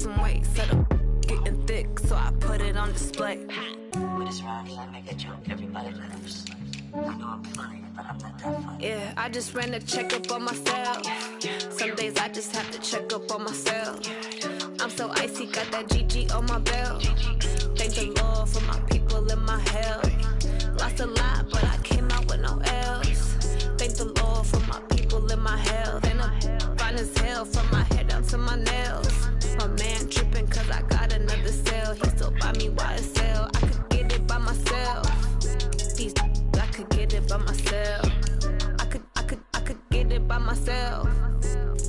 some weight. Said I'm getting thick, so I put it on display. With this rhyme, I make a joke, everybody laughs. I know I'm funny, but I'm not that funny. Yeah, I just ran a checkup on myself. Some days I just have to check up on myself. I'm so icy, got that GG on my belt. Thank the Lord for my people in my health. Lost a lot, but I came out with no L's. Thank the Lord for my people in my health. And I'm fine as hell from my head down to my nails. My man tripping cause I got another sale. He still buy me YSL. I could get it by myself. These I could get it by myself. I could get it by myself.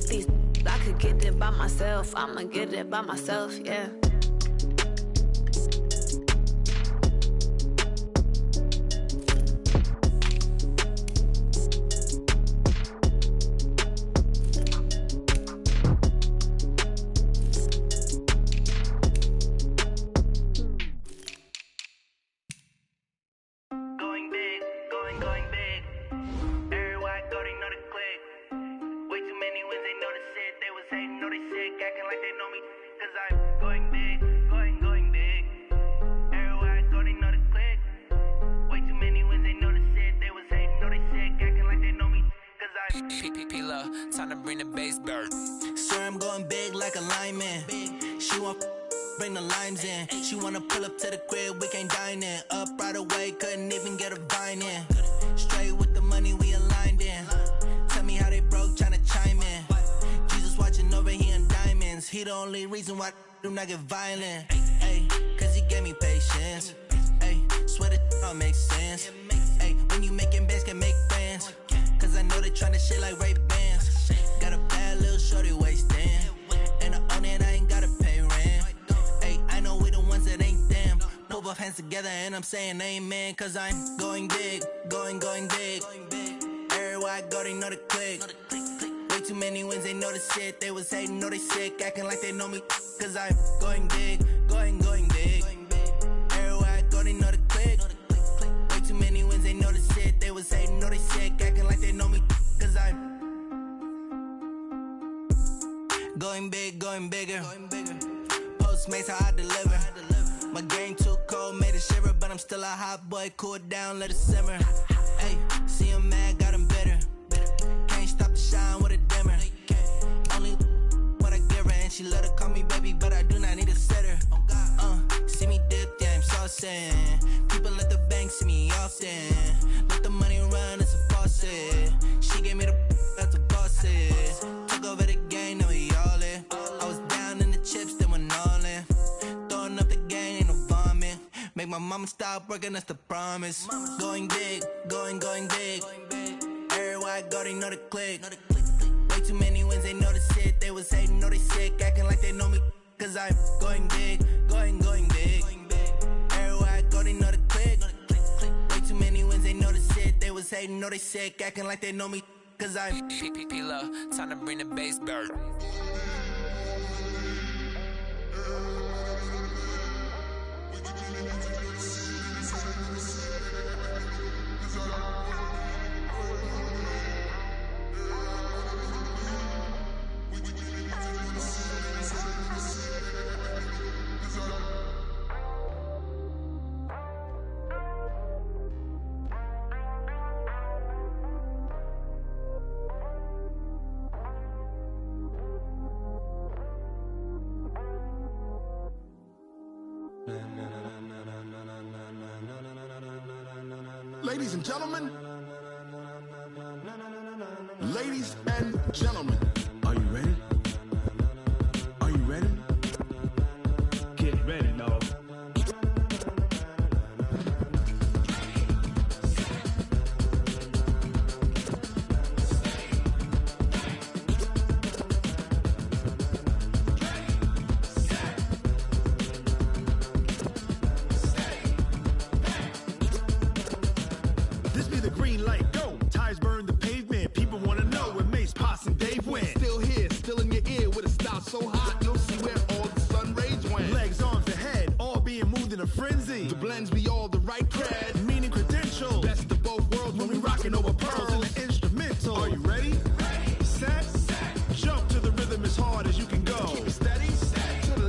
These I could get it by myself. I'ma get it by myself, yeah. Time to bring the bass bird. Swear I'm going big like a lineman. She want bring the limes in. She wanna pull up to the crib, we can't dine in. Up right away, couldn't even get a vine in. Straight with the money we aligned in. Tell me how they broke, tryna chime in. Jesus watching over here in diamonds. He the only reason why I do not get violent. Ay, cause he gave me patience. Ay, swear that all makes sense. Ay, when you making bands, can make friends. Cause I know they tryna shit like Ray-Bans. Got a bad little shorty wasting. And I own it, I ain't gotta pay rent. Ay, I know we the ones that ain't them. Put both hands together and I'm saying amen. Cause I'm going big, going big. Everywhere I go, they know the click. Way too many wins, they know the shit. They was hating, know they sick, acting like they know me. Cause I'm going big, going big. Everywhere I go, they know the click. Way too many wins, they know the shit. They was hating, know they sick, acting like they know me. Cause I'm going big, going bigger. Postmates how I deliver. My game too cold, made it shiver. But I'm still a hot boy, cool it down, let it simmer. Hey, see him mad, got him bitter. Can't stop the shine with a dimmer. Only what I give her, and she let her call me baby, but I do not need a sitter. See me dip, yeah, I'm saucing. People at the bank see me often. Let the money run, it's a faucet. She gave me the that's a boss it. Took over the game, now we all in. I was down in the chips, then went all in. Throwing up the game, ain't no vomit. Make my mama stop working, that's the promise. Going big, going big. Everywhere I go, they know the click. Way too many wins, they know the shit. They was hating, know they sick, acting like they know me. Cause I'm going big, going big. Everywhere I go, they know the click. Way too many wins, they know the shit. They was hating, know they sick, acting like they know me. Cause I'm P-P-P-Love, time to bring the bass bird. Ladies and gentlemen, ladies and gentlemen, are you ready? Are you ready? Get ready, dog. This be the green light, go. Tires burn the pavement. People wanna know where Mace, Posse, and Dave went. Still here, still in your ear with a style so hot, you'll see where all the sun rays went. Legs, arms, and head, all being moved in a frenzy. The blends be all the right cred, meaning credentials. Best of both worlds when we rockin' over pearls in the instrumental. Are you ready? Ready. Set. Jump to the rhythm as hard as you can go. Keep it steady. To the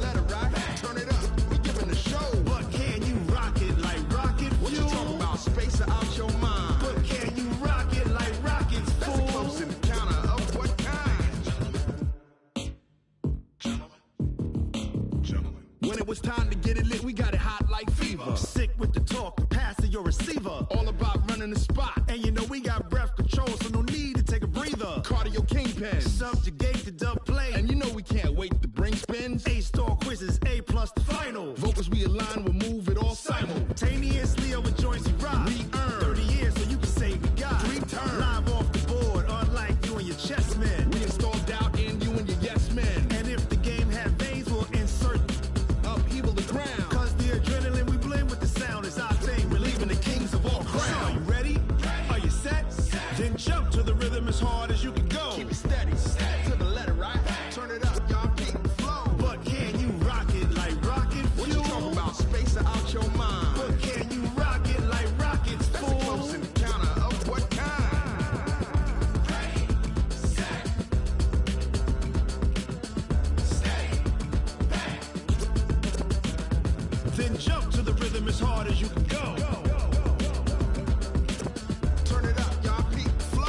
When it was time to get it lit, we got it hot like fever. Sick with the talk, passing your receiver. All about running the spot. And you know we got breath control, so no need to take a breather. Cardio kingpin, subjugate the dub play. And you know we can't wait to bring spins. A-star quizzes, A+ the final. Vocals we align, we'll move it all simultaneously over joints we rock. We earn 30 years, so you can say we got 3 turns. Live off the board, unlike you and your chess men. We installed doubt in you and your yes men. And if the game had veins, we'll insert upheaval the ground. Cause the adrenaline we blend with the sound is our thing, relieving the kings of all crowns. So are you ready? Are you set? Then jump to the rhythm as hard as you can go. Keep it steady, to the letter, right? Turn it up, y'all keep the flow. But can you rock it like rocket fuel? What you talking about? Space out your mind. But can you rock it like rockets, fool? That's a close encounter of what kind? Ready, set, stay back. Then jump to the rhythm as hard as you can go. Turn it up, y'all keep the flow.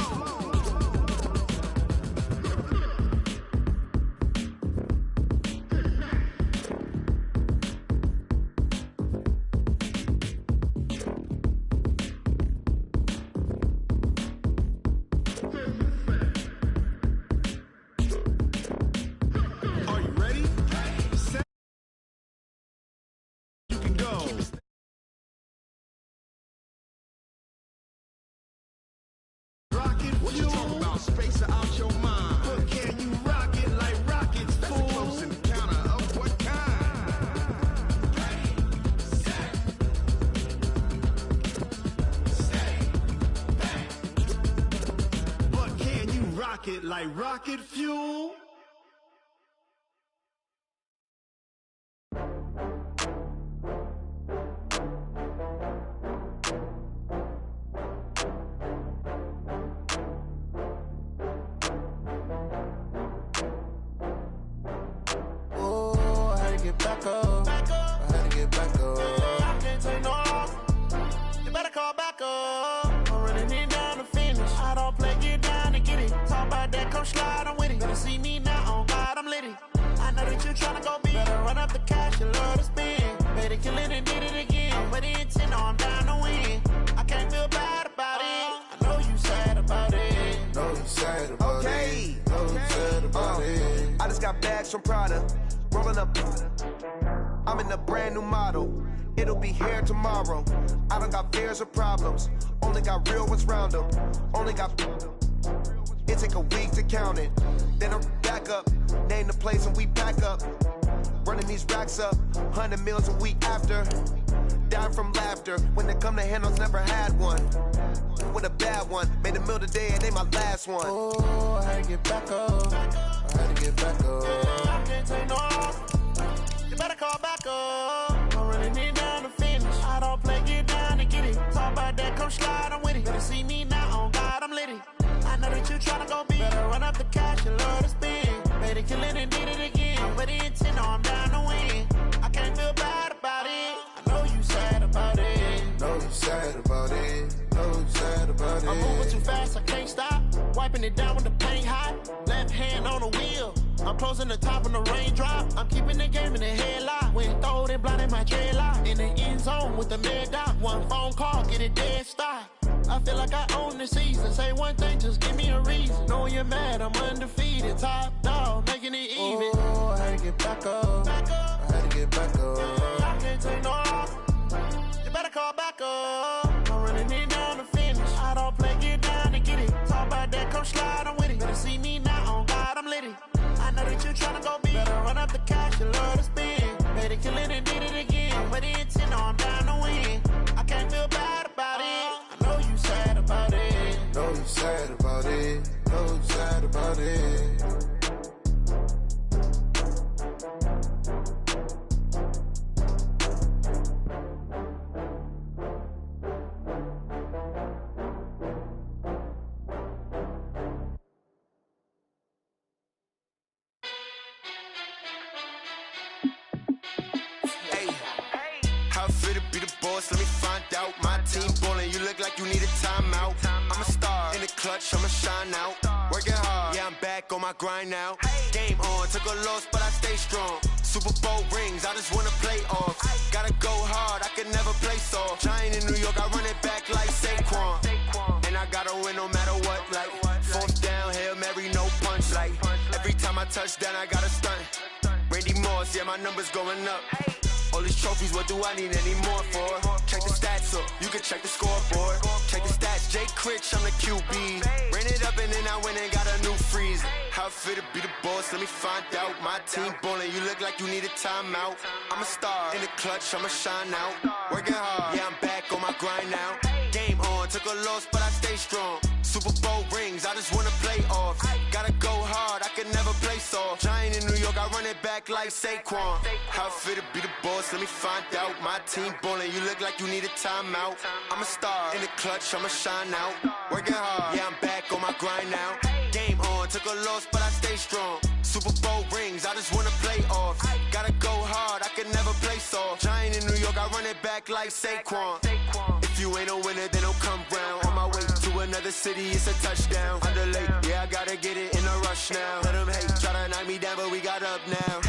Are you ready? Set. You can go. Rocket what you talking about? Space out your mind. But can you rock it like rockets, fool? That's a close encounter of what kind? Ready, set, stay back. But can you rock it like rocket fuel? Oh, I had to get back up. I had to get back up. I can't take no loss. You better call back up. I'm running it down to finish. I don't play, get down and get it. Talk about that, come slide, I'm with it. Better see me now, on God, I'm litty. I know that you tryna go big. Better run up the cash, you love to spend. Better kill it and did it again. I'm with the intent, no, I'm down to win. I can't feel bad about it. I know you sad about it. Know you sad about Okay. it. Know you sad about it. I just got bags from Prada, rolling up. I'm in a brand new model. It'll be here tomorrow. I don't got fears or problems. Only got real ones round them. Only got. It take a week to count it. Then I'm back up. Name the place and we pack up. Running these racks up. 100 meals a week after. Dying from laughter. When it come to handles, never had one. With a bad one. Made a meal today and they my last one. Oh, I had to get back up. I had to get back up. I can't take no loss. You better call back up. I'm running it down to finish. I don't play, get down and get it. Talk about that, come slide, I'm with it. Better see me now, on God, I'm litty. I know that you tryna go big. Better run up the cash, you love to spend. Better kill it and did it again. I'm with the intent, no, I'm down to win. I can't feel bad about it. I know you sad about it. Know you sad about it. Know you sad about it. I'm moving too fast, I can't stop. Wiping it down with the paint hot. Left hand on the wheel. I'm closing the top on the raindrop. I'm keeping the game in the headlock. When throwed and blinded my dreadlock. In the end zone with the mad dot. One phone call, get it dead stop. I feel like I own the season. Say one thing, just give me a reason. Knowing you're mad, I'm undefeated. Top dog, making it even. Oh, I had to get back up. I had to get back up. I can't take no loss. You better call back up. I'm running it down to finish. I don't play, get down and get it. Talk about that, come slide, I'm with it. Better see me now, on God, I'm litty. I know that you tryna go big. Better run up the cash, you love to spend. Better kill it and did it again. I'm with the intent, no, I'm down to win. I can't feel bad about it. I know you sad about it. Know you sad about it. Know you sad about it. Let me find out. My team ballin', you look like you need a timeout. I'm a star in the clutch, I'ma shine out. Working hard, yeah, I'm back on my grind now. Game on, took a loss, but I stay strong. Super Bowl rings, I just wanna play off. Gotta go hard, I can never play soft. Giant in New York, I run it back like Saquon. And I gotta win no matter what, like fourth down, Hail Mary, no punch. Like every time I touch down, I gotta stunt. Randy Moss, yeah, my numbers going up. All these trophies, what do I need any more for? Check the stats up, you can check the scoreboard. Check the stats, Jay Critch, I'm the QB. Ran it up and then I went and got a new freeze. How it feel to be the boss, let me find out. My team ballin', you look like you need a timeout. I'm a star, in the clutch, I'ma shine out. Working hard, yeah, I'm back on my grind now. Game on, took a loss, but I stay strong. Super Bowl rings, I just wanna play off. Gotta go hard, I can never play soft. Giant in New York, I run it back like Saquon. How it feel to be the boss, let me find out. My team ballin', you look like you need a timeout. I'm a star, in the clutch, I'ma shine out. Working hard, yeah, I'm back on my grind now. Game on, took a loss, but I stay strong. Super Bowl rings, I just wanna play off. Gotta go hard, I can never play soft. Giant in New York, I run it back like Saquon. If you ain't a winner, then don't come round. On my way to another city, it's a touchdown. Underlay, yeah, I gotta get it in a rush now. Let them hate, try to knock me down, but we got up now.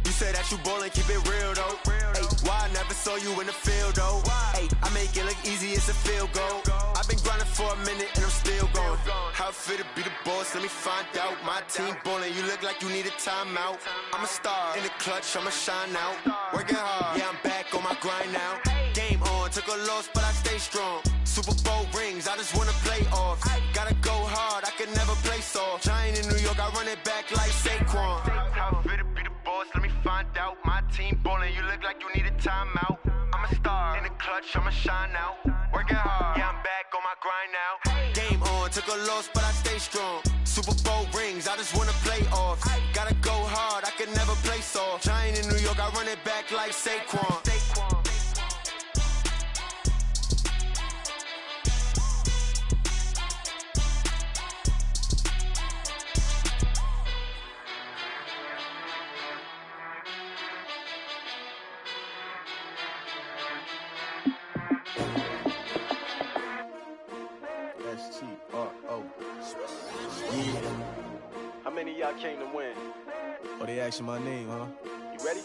You say that you ballin', keep it real though. Hey, why I never saw you in the field though? Hey, I make it look easy, it's a field goal. I've been grinding for a minute and I'm still going. How it feel to be the boss, let me find out. My team ballin', you look like you need a timeout. I'm a star, in the clutch, I'ma shine out. Working hard, yeah, I'm back on my grind now. Game on, took a loss, but I stay strong. Super Bowl rings, I just wanna play off. Gotta go hard, I can never play soft. Giant in New York, I run it back like Saquon. How it feel to be the boss, let me find out. My team ballin', you look like you need a timeout. I'm a star, in the clutch, I'ma shine out. Working hard, yeah, I'm back on my grind now. Game on, took a loss, but I stay strong. Super Bowl rings, I just wanna play off. Gotta go hard, I can never play soft. Giant in New York, I run it back like Saquon. S-T-R-O. Yeah. How many of y'all came to win? Oh, they asking my name, huh? You ready?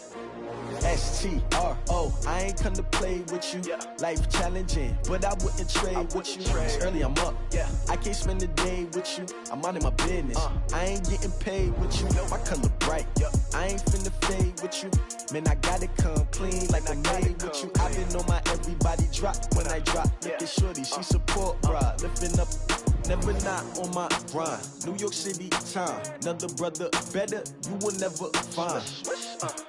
S-T-R-O. I ain't come to play with you. Yeah. Life challenging, but I wouldn't trade with you. It's early, I'm up. Yeah. I can't spend the day with you. I'm minding my business. I ain't getting paid with you. My color bright. Yeah. I ain't finna fade with you. Man, I gotta come clean like I'm made with you. I've been on my everybody drop when I drop. Look at shorty, she support, bruh. Lifting up. Never not on my grind. New York City time. Another brother better, you will never find.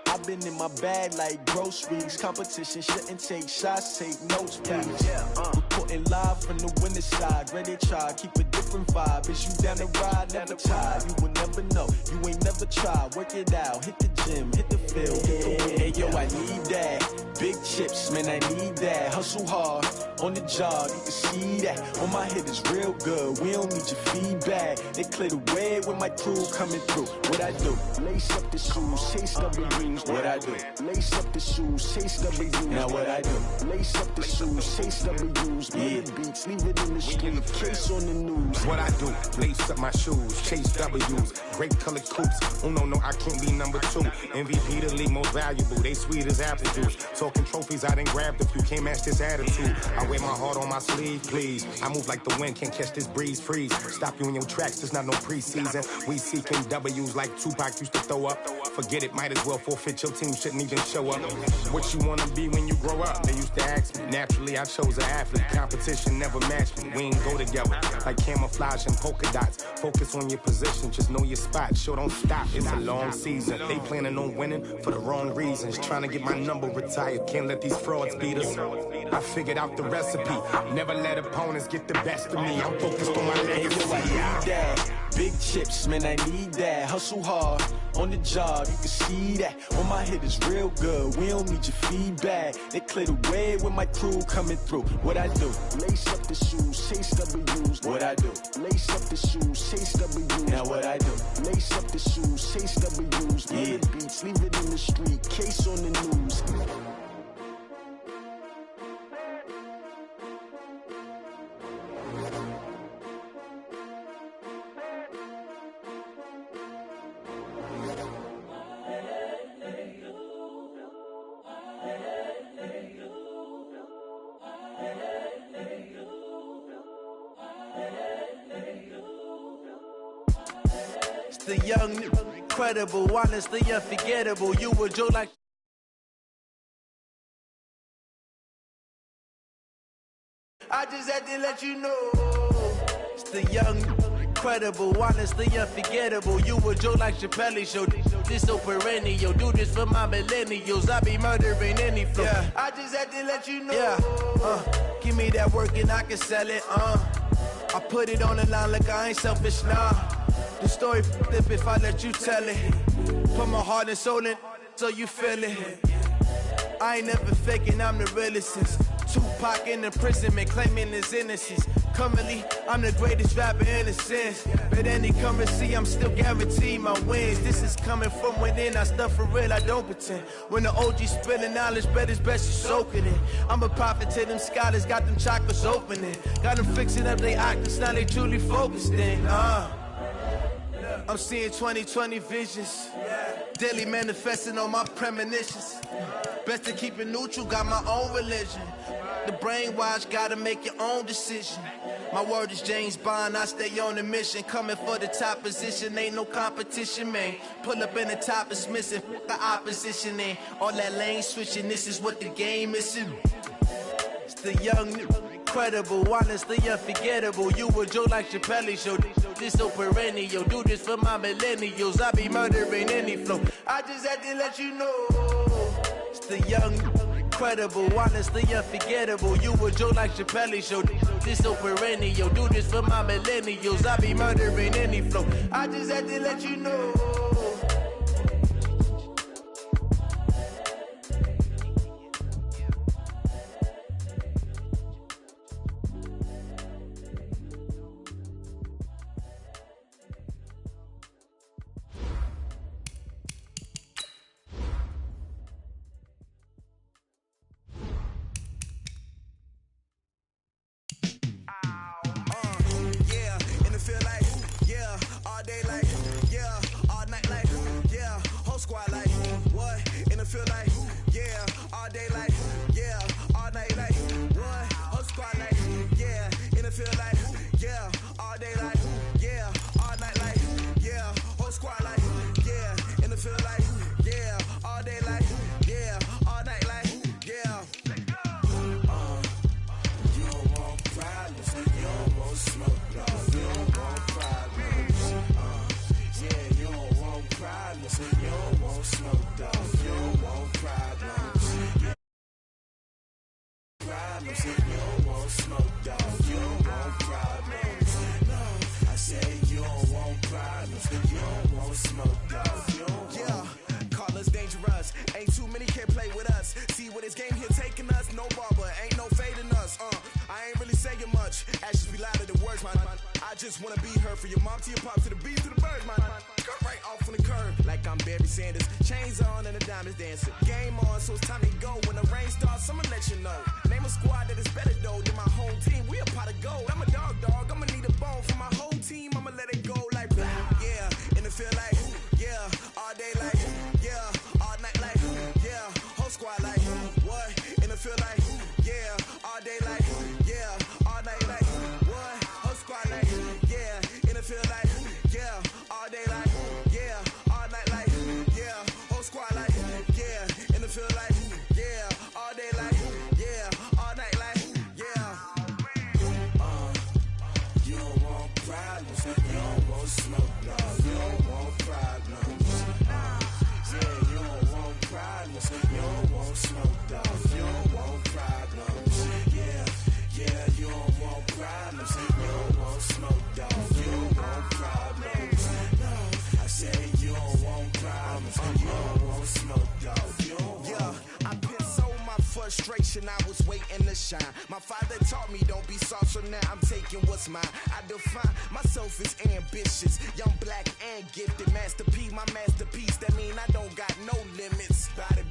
I've been in my bag like groceries. Competition shouldn't take shots, take notes, please. Reporting live from the winning side. Ready to try, keep a different vibe. Is you down the ride, never tired. You will never know, you ain't never tried. Work it out, hit the gym, hit the field, hit the wind. Hey yo, I need that. Big chips, man, I need that. Hustle hard, on the job, you can see that. On my head is real good, we don't need your feedback. They clear the way when my crew coming through. What I do? Lace up the shoes, chase W's. What I do? Lace up the shoes, chase W's. Now what I do? Lace up the shoes, chase W's. Yeah. Beats, leave it in the street, case on the news. What I do? Lace up my shoes, chase W's. Great colored coops. Oh no, I can't be number 2. MVP the league most valuable. They sweet as apple juice. Talking trophies, I done grabbed a few. Can't match this attitude. I wear my heart on my sleeve, please. I move like the wind, can't catch this breeze, freeze. Stop you in your tracks, there's not no preseason. We seeking W's like Tupac used to throw up. Forget it, might as well forfeit. Your team shouldn't even show up. What you wanna be when you grow up? They used to ask me. Naturally, I chose an athlete. Competition never matched me. We ain't go together like camouflage and polka dots. Focus on your position, just know your spot. Sure, don't stop. It's a long season. They planning on winning for the wrong reasons. Trying to get my number retired. Can't let these frauds beat us. I figured out the recipe. Never let opponents get the best of me. I'm focused on my legacy. I need that. Big chips, man, I need that. Hustle hard, on the job, you can see that. On my head is real good, we don't need your feedback. They clear the way when my crew coming through. What I do? Lace up the shoes, chase W's. What I do? Lace up the shoes, chase W's. Now what I do? Lace up the shoes, chase W's. Yeah. Beats, leave it in the street, case on the news. the young, incredible, honestly unforgettable. You were Joe like. I just had to let you know. It's the young, incredible, honestly unforgettable. You were Joe like Chappelle show. This so perennial. Do this for my millennials. I be murdering any flow. Yeah. I just had to let you know. Yeah. Give me that work and I can sell it. I put it on the line like I ain't selfish, nah. The story flip if I let you tell it. Put my heart and soul in so you feel it. I ain't never faking, I'm the realest since Tupac in imprisonment, claiming his innocence. Currently, I'm the greatest rapper in a sense. But any currency, I'm still guaranteed my wins. This is coming from within, I stuff for real, I don't pretend. When the OG spilling knowledge, bet it's best you soaking it. I'm a prophet to them scholars, got them chakras opening. Got them fixing up they octaves, now they truly focused in. I'm seeing 2020 visions. Daily manifesting on my premonitions. Best to keep it neutral, got my own religion. The brainwash, gotta make your own decision. My word is James Bond, I stay on a mission. Coming for the top position, ain't no competition, man. Pull up in the top is missing, the opposition in. All that lane switching, this is what the game is. It's the young, incredible, honestly unforgettable. You were Joe like Chappelle show. This so perennial. Do this for my millennials. I be murdering any flow. I just had to let you know. It's the young, incredible, honestly unforgettable. You were Joe like Chappelle show. This so perennial. Do this for my millennials. I be murdering any flow. I just had to let you know. I was waiting to shine. My father taught me don't be soft, so now I'm taking what's mine. I define myself as ambitious, young, black, and gifted. Master P, my masterpiece. That mean I don't got no limits. Bout it,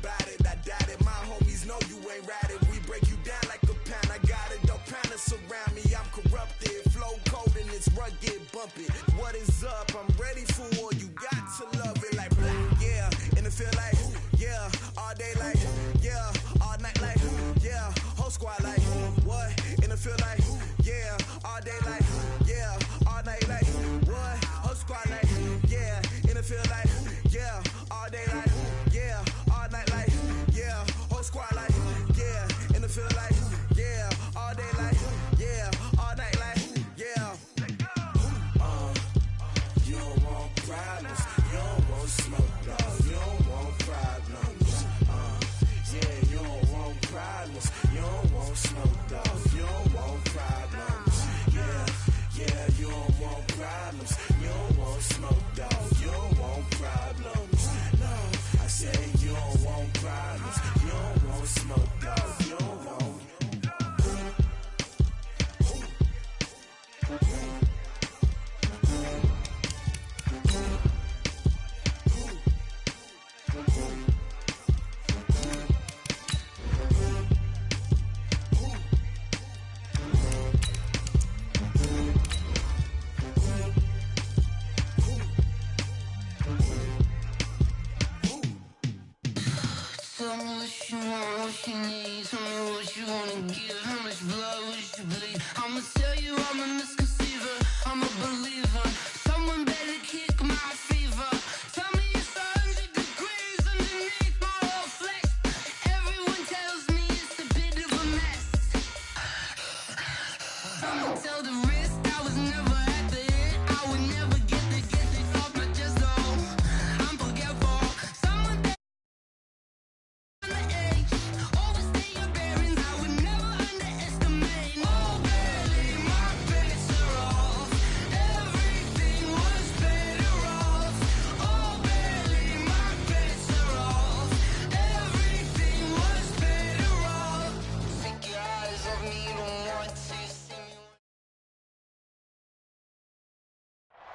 I doubt it. My homies know you ain't ratted. We break you down like a pound. I got it, don't pound to surround me. I'm corrupted, flow cold and it's rugged, bumpy. What is up? I'm ready for war. You got to love it like black, yeah. And it feel like, yeah, all day like, yeah, all night like, yeah, whole squad like, what? And it feel like, yeah, all day like, yeah, all night like, what? Whole squad like, yeah. tell me what you want, what you need. Tell me what you wanna give, how much blood would you bleed? I'ma tell you I'm a misconceiver, I'm a believer. Someone better kick my fever. Tell me it's 100 degrees underneath my whole flesh. Everyone tells me it's a bit of a mess. Someone tell the wrist I was never at the hit. I would never get this off my chest, though. I'm forgetful. Someone on the edge. Overstay your bearings, I would never underestimate. Oh, barely, my bets are off. Everything was better off. Oh, barely, my bets are off. Everything was better off. Take your eyes off me, don't want to see me.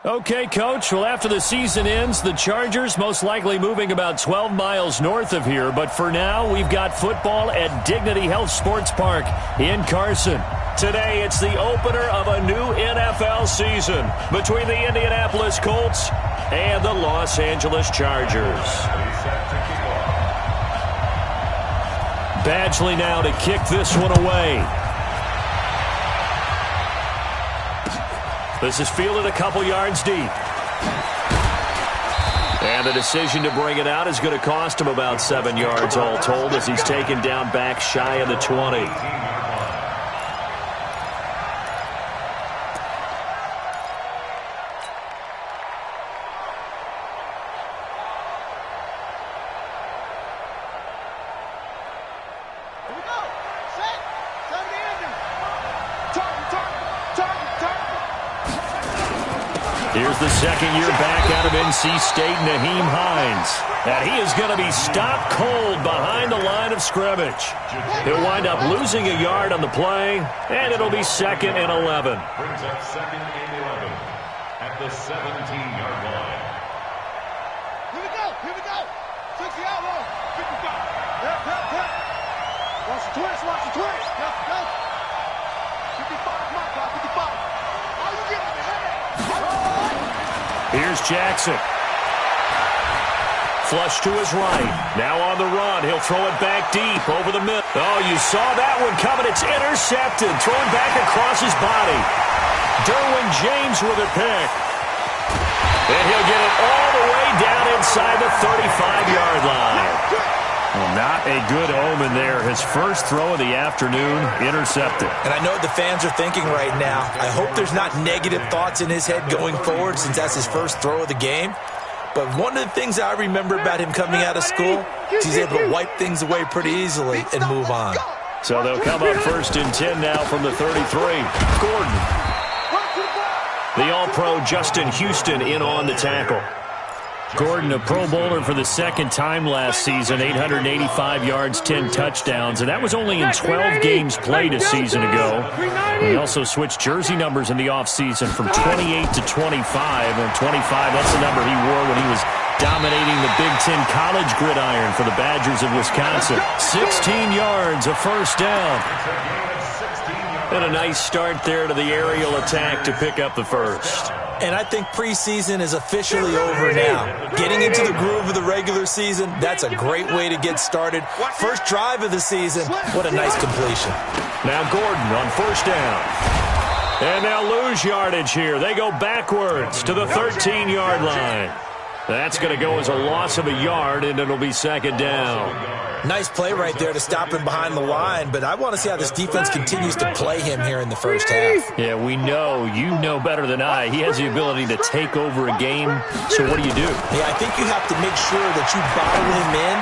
Okay, Coach. Well, after the season ends, the Chargers most likely moving about 12 miles north of here. But for now, we've got football at Dignity Health Sports Park in Carson. Today, it's the opener of a new NFL season between the Indianapolis Colts and the Los Angeles Chargers. Badgley now to kick this one away. This is fielded a couple yards deep. And the decision to bring it out is going to cost him about 7 yards all told as he's taken down back shy of the 20. Here's the second year back out of NC State, Naheem Hines. And he is going to be stopped cold behind the line of scrimmage. He'll wind up losing a yard on the play, and it'll be 2nd and 11. Brings up 2nd and 11 at the 17-yard line. Here we go, here we go. 60 out low. 55. Yep. Watch the twist, watch the twist. Yep. 55, my God, 55. Oh, you get it. Here's Jackson. Flush to his right. Now on the run. He'll throw it back deep over the middle. Oh, you saw that one coming. It's intercepted. Thrown back across his body. Derwin James with a pick. And he'll get it all the way down inside the 35-yard line. Well, not a good omen there. His first throw of the afternoon, intercepted. And I know what the fans are thinking right now. I hope there's not negative thoughts in his head going forward since that's his first throw of the game. But one of the things I remember about him coming out of school is he's able to wipe things away pretty easily and move on. So they'll come up 1st and 10 now from the 33. Gordon. The All-Pro Justin Houston in on the tackle. Gordon, a Pro Bowler for the second time last season, 885 yards, 10 touchdowns, and that was only in 12 games played a season ago. He also switched jersey numbers in the offseason from 28 to 25, and 25, that's the number he wore when he was dominating the Big Ten college gridiron for the Badgers of Wisconsin. 16 yards, a first down. And a nice start there to the aerial attack to pick up the first. And I think preseason is officially over now. Getting into the groove of the regular season, that's a great way to get started. First drive of the season, what a nice completion. Now Gordon on first down. And they'll lose yardage here. They go backwards to the 13-yard line. That's going to go as a loss of a yard, and it'll be 2nd down. Nice play right there to stop him behind the line, but I want to see how this defense continues to play him here in the first half. Yeah, we know. You know better than I. He has the ability to take over a game, so what do you do? Yeah, I think you have to make sure that you bottle him in.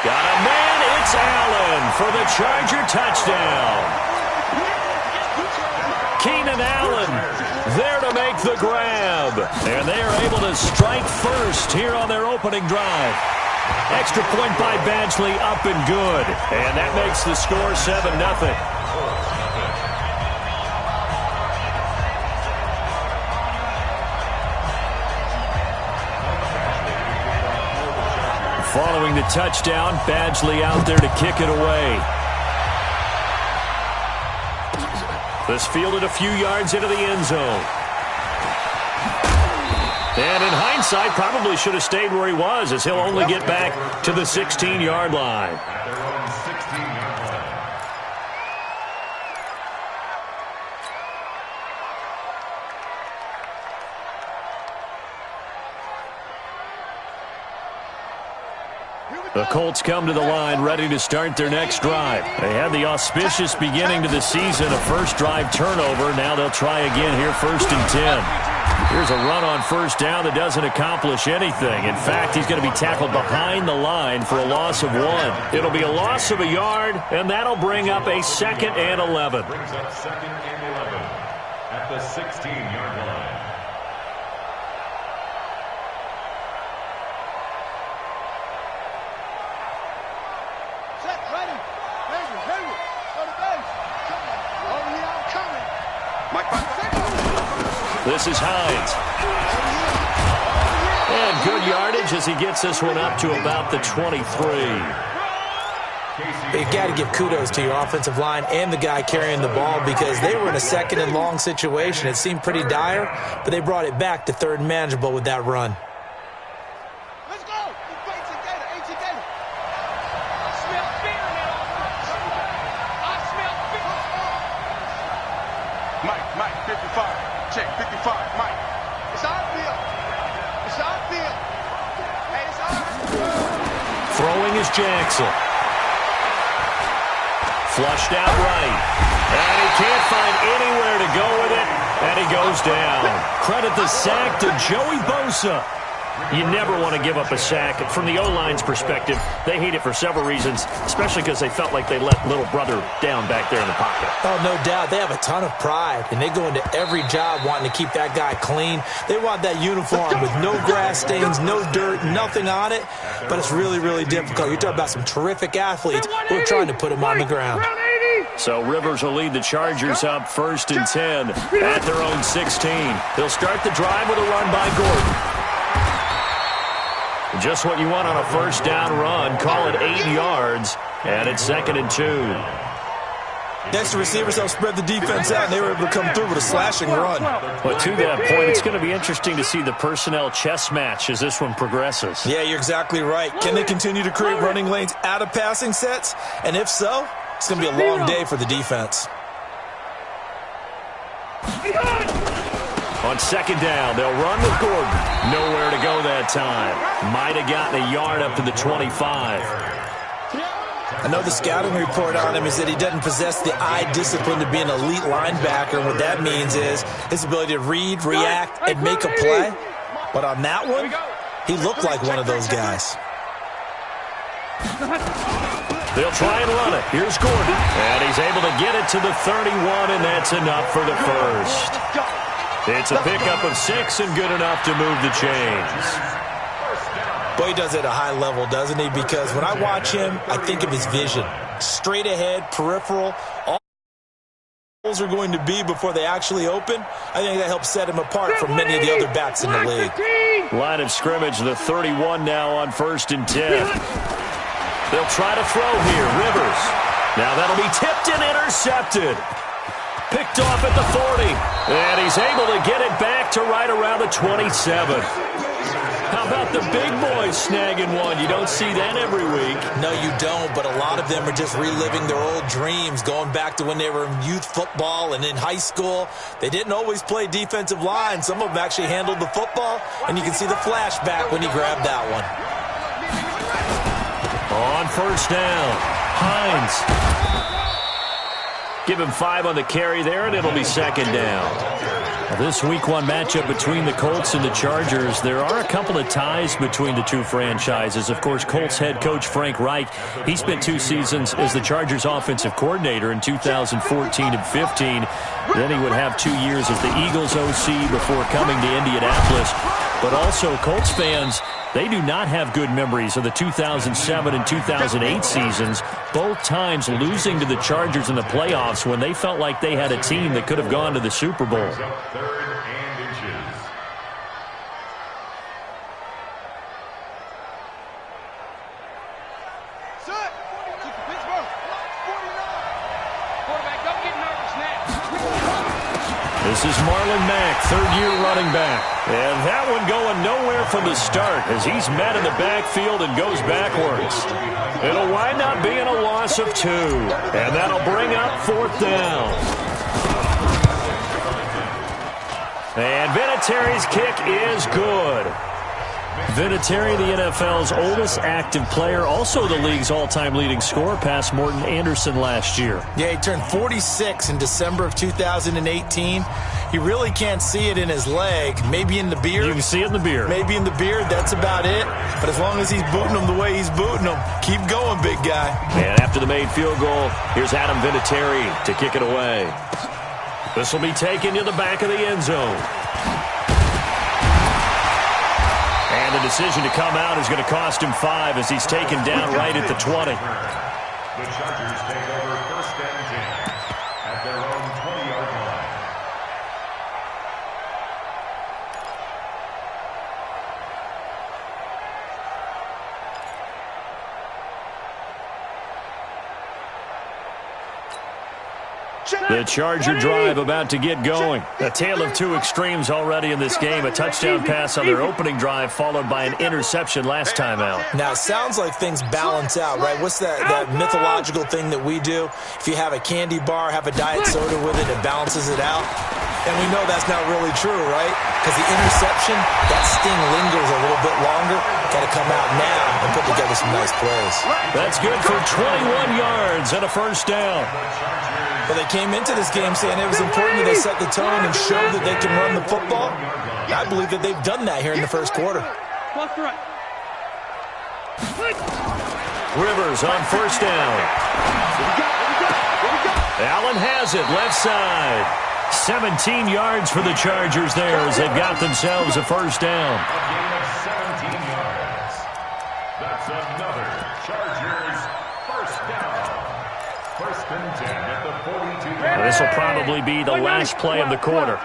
Got a man, it's Allen for the Charger touchdown. Keenan Allen there to make the grab. And they are able to strike first here on their opening drive. Extra point by Badgley, up and good. And that makes the score 7-0. Following the touchdown, Badgley out there to kick it away. This fielded a few yards into the end zone. And in hindsight, probably should have stayed where he was, as he'll only get back to the 16-yard line. At their own 16-yard line. The Colts come to the line ready to start their next drive. They had the auspicious beginning to the season, a first drive turnover. Now they'll try again here, 1st and 10. Here's a run on first down that doesn't accomplish anything. In fact, he's going to be tackled behind the line for a loss of 1. It'll be a loss of a yard, and that'll bring up a 2nd and 11. Brings up 2nd and 11 at the 16-yard line. This is Hines. And good yardage as he gets this one up to about the 23. You got to give kudos to your offensive line and the guy carrying the ball, because they were in a 2nd and long situation. It seemed pretty dire, but they brought it back to 3rd and manageable with that run. Let's go. Mike, 55. Check, 55, Mike. It's our field. It's our field. Hey, it's our. Throwing is Jackson. Flushed out right. And he can't find anywhere to go with it. And he goes down. Credit the sack to Joey Bosa. You never want to give up a sack. From the O-line's perspective, they hate it for several reasons, especially because they felt like they let little brother down back there in the pocket. Oh, no doubt. They have a ton of pride, and they go into every job wanting to keep that guy clean. They want that uniform with no grass stains, no dirt, nothing on it, but it's really, really difficult. You're talking about some terrific athletes who are trying to put him on the ground. So Rivers will lead the Chargers up 1st and 10 at their own 16. They'll start the drive with a run by Gordon. Just what you want on a first down run. Call it 8 yards, and it's 2nd and 2. Next, the receivers help spread the defense out, and they were able to come through with a slashing run. But to that point, it's going to be interesting to see the personnel chess match as this one progresses. Yeah, you're exactly right. Can they continue to create running lanes out of passing sets? And if so, it's going to be a long day for the defense. On 2nd down, they'll run with Gordon. Nowhere to go that time. Might have gotten a yard up to the 25. I know the scouting report on him is that he doesn't possess the eye discipline to be an elite linebacker. And what that means is his ability to read, react, and make a play. But on that one, he looked like one of those guys. They'll try and run it. Here's Gordon. And he's able to get it to the 31, and that's enough for the first. It's a pickup of 6 and good enough to move the chains. Boy, he does it at a high level, doesn't he? Because when I watch him, I think of his vision. Straight ahead, peripheral, all holes are going to be before they actually open. I think that helps set him apart from many of the other backs in the league. Line of scrimmage, the 31 now on 1st and 10. They'll try to throw here. Rivers. Now that'll be tipped and intercepted. Picked off at the 40. And he's able to get it back to right around the 27. How about the big boys snagging one? You don't see that every week. No, you don't, but a lot of them are just reliving their old dreams, going back to when they were in youth football and in high school. They didn't always play defensive line. Some of them actually handled the football, and you can see the flashback when he grabbed that one. On 1st down, Hines. Give him 5 on the carry there, and it'll be 2nd down. This Week 1 matchup between the Colts and the Chargers, there are a couple of ties between the two franchises. Of course, Colts head coach Frank Reich, he spent 2 seasons as the Chargers offensive coordinator in 2014 and 15. Then he would have 2 years as the Eagles OC before coming to Indianapolis. But also, Colts fans, they do not have good memories of the 2007 and 2008 seasons, both times losing to the Chargers in the playoffs when they felt like they had a team that could have gone to the Super Bowl. 3rd and inches. This is Marlon Mack, 3rd-year running back. And that one going nowhere from the start as he's met in the backfield and goes backwards. It'll wind up being a loss of 2. And that'll bring up 4th down. And Vinatieri's kick is good. Vinatieri, the NFL's oldest active player, also the league's all-time leading scorer, past Morton Anderson last year. Yeah, he turned 46 in December of 2018. He really can't see it in his leg. Maybe in the beard. You can see it in the beard. Maybe in the beard. That's about it. But as long as he's booting him the way he's booting him, keep going, big guy. And after the made field goal, here's Adam Vinatieri to kick it away. This will be taken to the back of the end zone. And the decision to come out is going to cost him 5 as he's taken down right at the 20. The Chargers take over 1st and 10 at their own 20-yard line. The Charger drive about to get going. A tale of 2 extremes already in this game. A touchdown pass on their opening drive followed by an interception last time out. Now, it sounds like things balance out, right? What's that mythological thing that we do? If you have a candy bar, have a diet soda with it, it balances it out. And we know that's not really true, right? Because the interception, that sting lingers a little bit longer. Got to come out now and put together some nice plays. That's good for 21 yards and a 1st down. Well, they came into this game saying it was important that they set the tone and show that they can run the football. I believe that they've done that here in the 1st quarter. Rivers on 1st down. Allen has it, left side. 17 yards for the Chargers there as they've got themselves a 1st down. A gain of 17 yards. That's another Chargers 1st down. 1st and 10 at the 42. This will probably be the last play of the quarter.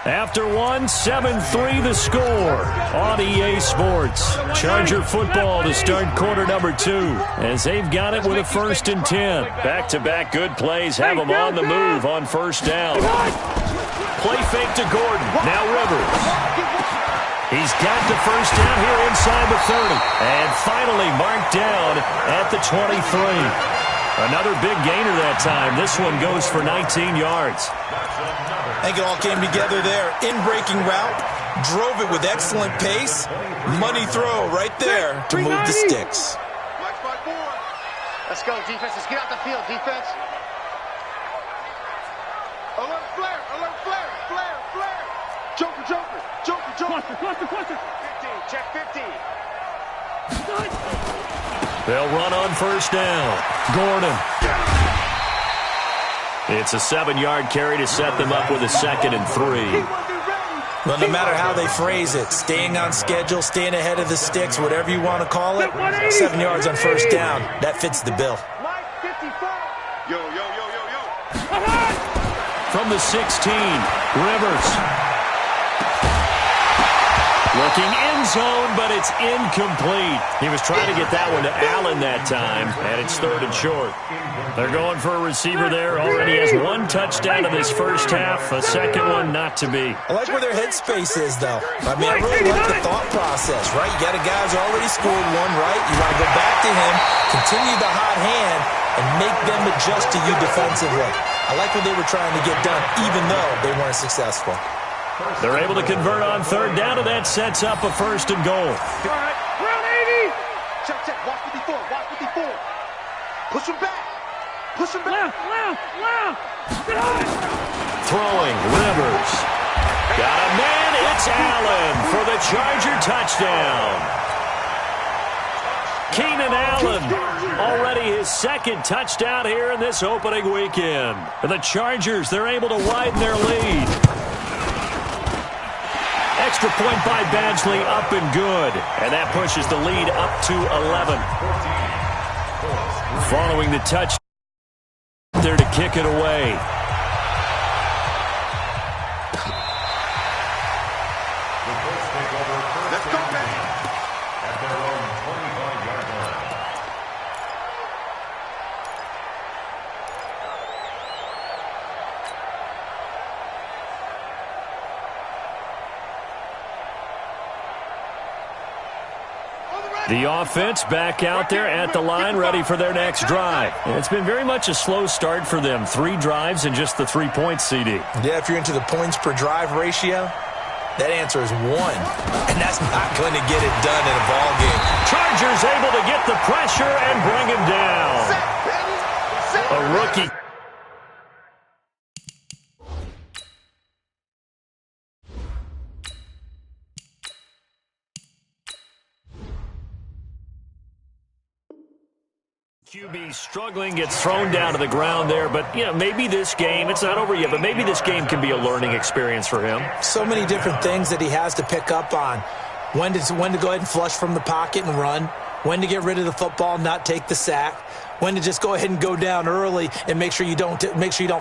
After 1, 7-3 the score on EA Sports. Charger football to start quarter number 2 as they've got it with a 1st and 10. Back-to-back good plays have them on the move on 1st down. Play fake to Gordon. Now Rivers. He's got the 1st down here inside the 30. And finally marked down at the 23. Another big gainer that time. This one goes for 19 yards. I think it all came together there. In-breaking route, drove it with excellent pace. Money throw right there to move the sticks. Let's go, defense. Let's get out the field, defense. Alert flare, alert flare, flare, flare. Joker, joker, joker, joker. Cluster. 15, check 15. They'll run on 1st down. Gordon. It's a 7-yard carry to set them up with a 2nd and 3. Well, no matter how they phrase it, staying on schedule, staying ahead of the sticks, whatever you want to call it, 7 yards on 1st down, that fits the bill. Yo. From the 16, Rivers. Looking end zone, but it's incomplete. He was trying to get that one to Allen that time, and it's 3rd and short. They're going for a receiver there. Already has 1 touchdown in this 1st half, a 2nd one not to be. I like where their headspace is, though. I mean, I really like the thought process, right? You got a guy who's already scored 1, right? You want to go back to him, continue the hot hand, and make them adjust to you defensively. I like what they were trying to get done, even though they weren't successful. They're able to convert on 3rd down, and that sets up a 1st and goal. All right, round 80. Check. Watch 54. Push him back. Left. Throwing, Rivers. Got a man, it's Allen for the Charger touchdown. Keenan Allen, already his 2nd touchdown here in this opening weekend. And the Chargers, they're able to widen their lead. Extra point by Badgley, up and good. And that pushes the lead up to 11. Following the touch there to kick it away. Let's go, man. At their own 25-yard line. The offense back out there at the line, ready for their next drive. And it's been very much a slow start for them. 3 drives and just the 3 points, CD. Yeah, if you're into the points per drive ratio, that answer is 1. And that's not going to get it done in a ball game. Chargers able to get the pressure and bring him down. A rookie. QB struggling, gets thrown down to the ground there, but maybe this game, it's not over yet, but maybe this game can be a learning experience for him. So many different things that he has to pick up on. When to go ahead and flush from the pocket and run, when to get rid of the football and not take the sack, when to just go ahead and go down early and make sure you don't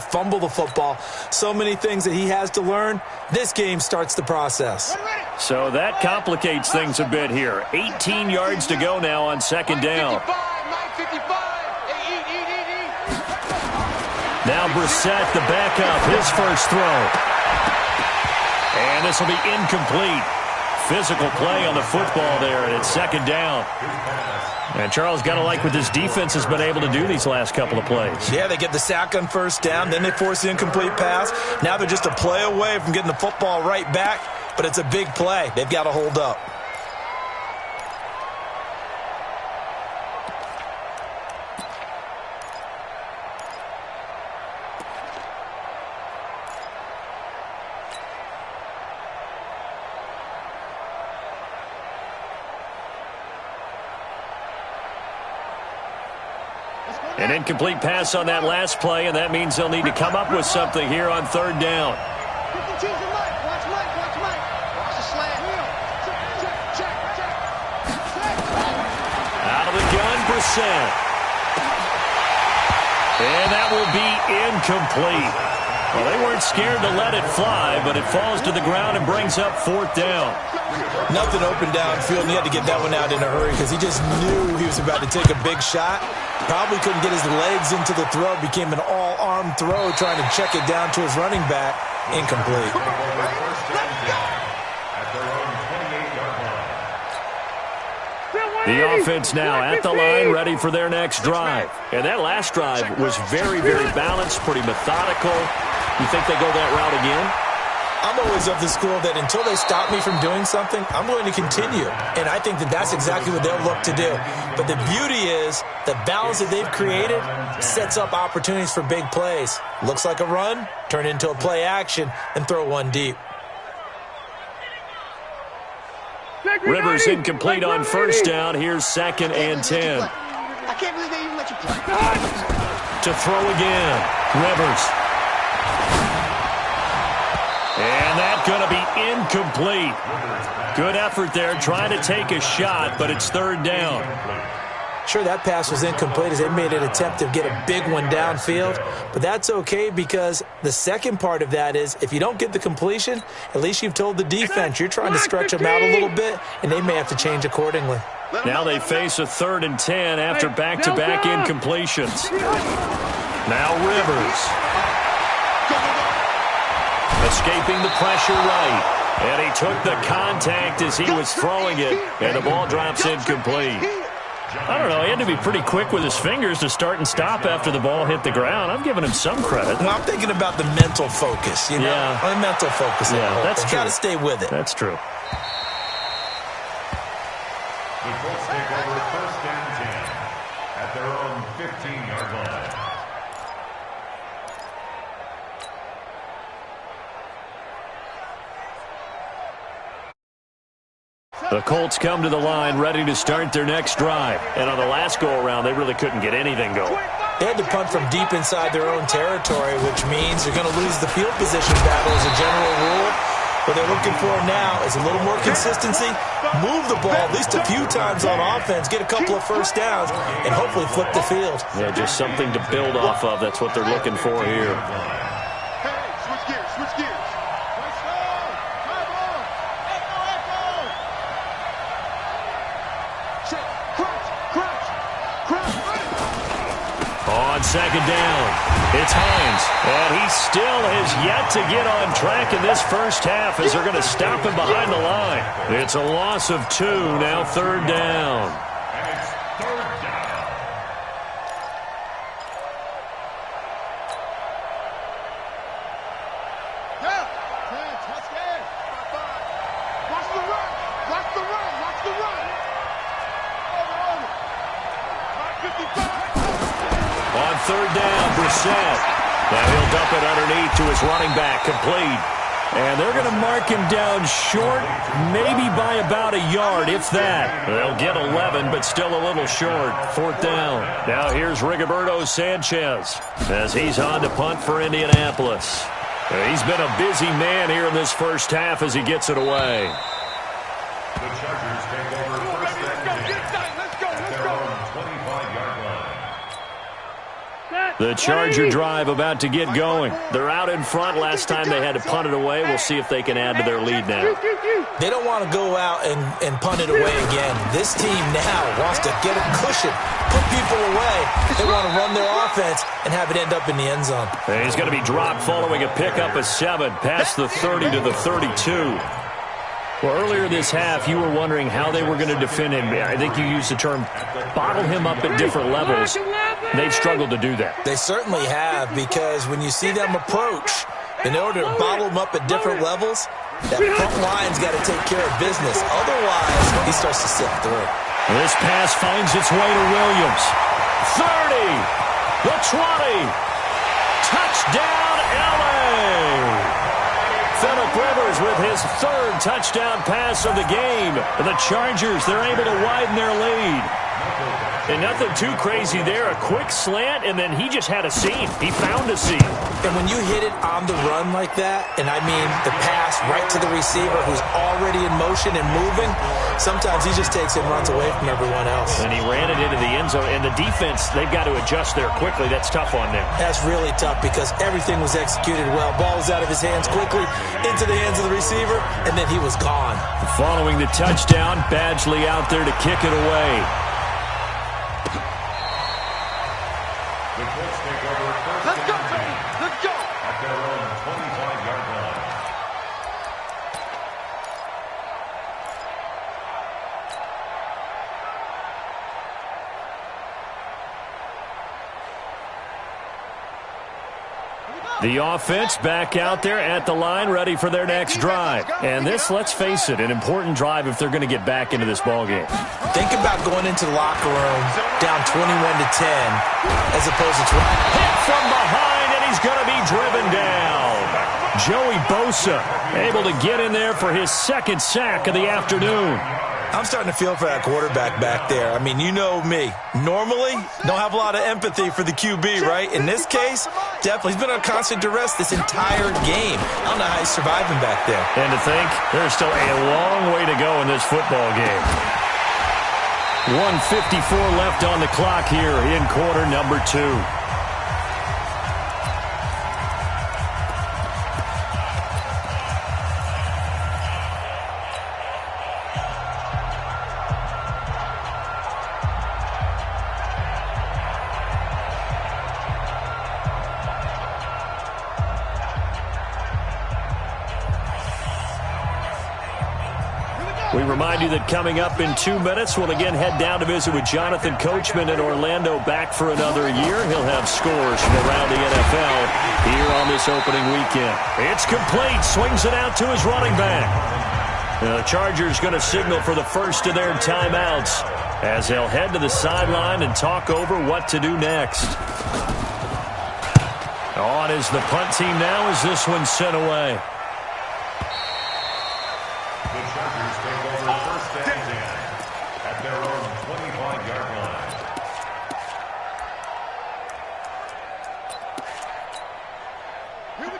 fumble the football. So many things that he has to learn. This game starts the process. So that complicates things a bit here. 18 yards to go now on second down. Now Brissett, the backup, his first throw. And this will be incomplete. Physical play on the football there, and it's second down. And Charles, got to like what this defense has been able to do these last couple of plays. Yeah, they get the sack on first down, then they force the incomplete pass. Now they're just a play away from getting the football right back, but it's a big play. They've got to hold up. An incomplete pass on that last play, and that means they'll need to come up with something here on third down. Out of the gun, Brissett. And that will be incomplete. Well, they weren't scared to let it fly, but it falls to the ground and brings up fourth down. Nothing open downfield, and he had to get that one out in a hurry because he just knew he was about to take a big shot. Probably couldn't get his legs into the throw. Became an all-arm throw trying to check it down to his running back. Incomplete. The offense now at the line, ready for their next drive. And that last drive was very, very balanced, pretty methodical. You think they go that route again? I'm always of the school that until they stop me from doing something, I'm going to continue. And I think that that's exactly what they'll look to do. But the beauty is the balance that they've created sets up opportunities for big plays. Looks like a run, turn into a play action, and throw one deep. Rivers incomplete on first down. Here's second and 10. I can't believe they even let you play. To throw again. Rivers. And that's going to be incomplete. Good effort there, trying to take a shot, but it's third down. Sure, that pass was incomplete as they made an attempt to get a big one downfield, but that's okay because the second part of that is if you don't get the completion, at least you've told the defense you're trying to stretch them out a little bit, and they may have to change accordingly. Now they face a 3rd and 10 after back-to-back incompletions. Now Rivers. Escaping the pressure right. And he took the contact as he was throwing it, and the ball drops incomplete. I don't know. He had to be pretty quick with his fingers to start and stop after the ball hit the ground. I'm giving him some credit. Well, I'm thinking about the mental focus, you know? Yeah. Mental focus. Yeah, that's true. Got to stay with it. That's true. The Colts take over 1st and 10 at their own 15-yard line. The Colts come to the line ready to start their next drive. And on the last go-around, they really couldn't get anything going. They had to punt from deep inside their own territory, which means they're going to lose the field position battle as a general rule. What they're looking for now is a little more consistency, move the ball at least a few times on offense, get a couple of first downs, and hopefully flip the field. Yeah, just something to build off of. That's what they're looking for here. Switch gears, switch gears. On second down, it's Hines, and he still has yet to get on track in this first half as they're going to stop him behind the line. It's a loss of 2, now third down. On third down, Brissett. Now he'll dump it underneath to his running back, complete. And they're going to mark him down short, maybe by about a yard, if that. They'll get 11, but still a little short. Fourth down. Now here's Rigoberto Sanchez as he's on to punt for Indianapolis. He's been a busy man here in this first half as he gets it away. The Chargers take over first and 10 at their own 25-yard line. The Charger drive about to get going. They're out in front. Last time they had to punt it away. We'll see if they can add to their lead now. They don't want to go out and punt it away again. This team now wants to get a cushion, put people away. They want to run their offense and have it end up in the end zone. And he's going to be dropped following a pickup of 7, past the 30 to the 32. Well, earlier this half, you were wondering how they were going to defend him. I think you used the term bottle him up at different levels. They've struggled to do that. They certainly have, because when you see them approach, in order to bottle them up at different levels, that front line's got to take care of business. Otherwise, he starts to slip through. This pass finds its way to Williams. 30, the 20, touchdown, LA! Phillip Rivers with his third touchdown pass of the game. And the Chargers, they're able to widen their lead. And nothing too crazy there. A quick slant, and then he just had a seam. He found a seam. And when you hit it on the run like that, and I mean the pass right to the receiver who's already in motion and moving, sometimes he just takes it and runs away from everyone else. And he ran it into the end zone. And the defense, they've got to adjust there quickly. That's tough on them. That's really tough because everything was executed well. Ball was out of his hands quickly, into the hands of the receiver, and then he was gone. Following the touchdown, Badgley out there to kick it away. The Colts take over first and 10 at their own 25-yard line. The offense back out there at the line, ready for their next drive. And this, let's face it, an important drive if they're going to get back into this ballgame. Think about going into the locker room down 21-10 as opposed to 20. Hit from behind, and he's going to be driven down. Joey Bosa able to get in there for his second sack of the afternoon. I'm starting to feel for that quarterback back there. I mean, you know me. Normally, don't have a lot of empathy for the QB, right? In this case, definitely. He's been on constant duress this entire game. I don't know how he's surviving back there. And to think, there's still a long way to go in this football game. 1:54 left on the clock here in quarter number 2. We remind you that coming up in 2 minutes, we'll again head down to visit with Jonathan Coachman in Orlando, back for another year. He'll have scores from around the NFL here on this opening weekend. It's complete. Swings it out to his running back. The Chargers going to signal for the first of their timeouts as they'll head to the sideline and talk over what to do next. On is the punt team now as this one's sent away. At their own 25-yard line.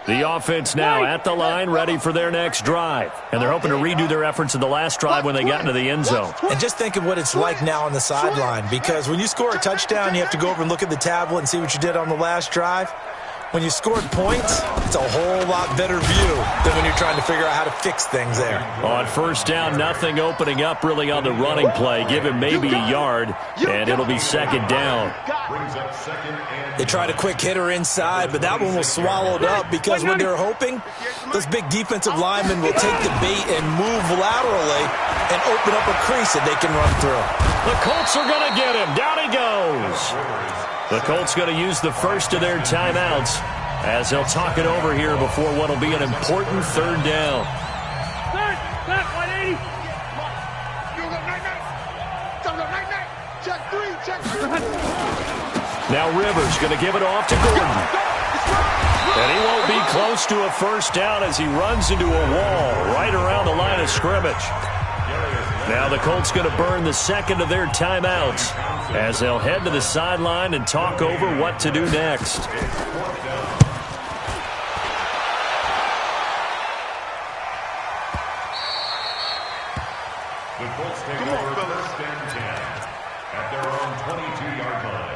The offense now at the line, ready for their next drive. And they're hoping to redo their efforts in the last drive when they got into the end zone. And just think of what it's like now on the sideline, because when you score a touchdown, you have to go over and look at the tablet and see what you did on the last drive. when you scored points, it's a whole lot better view than when you're trying to figure out how to fix things there. On first down, nothing opening up really on the running play. Give him maybe a yard, and it'll be second down. They tried a quick hitter inside, but that one was swallowed up because when they're hoping, those big defensive linemen will take the bait and move laterally and open up a crease that they can run through. The Colts are going to get him. Down he goes. The Colts going to use the first of their timeouts as they'll talk it over here before what will be an important third down. Back, 180. Check three. Now Rivers going to give it off to Gordon. And he won't be close to a first down as he runs into a wall right around the line of scrimmage. Now the Colts going to burn the second of their timeouts as they'll head to the sideline and talk over what to do next. The Colts take over first and 10 at their own 22-yard line.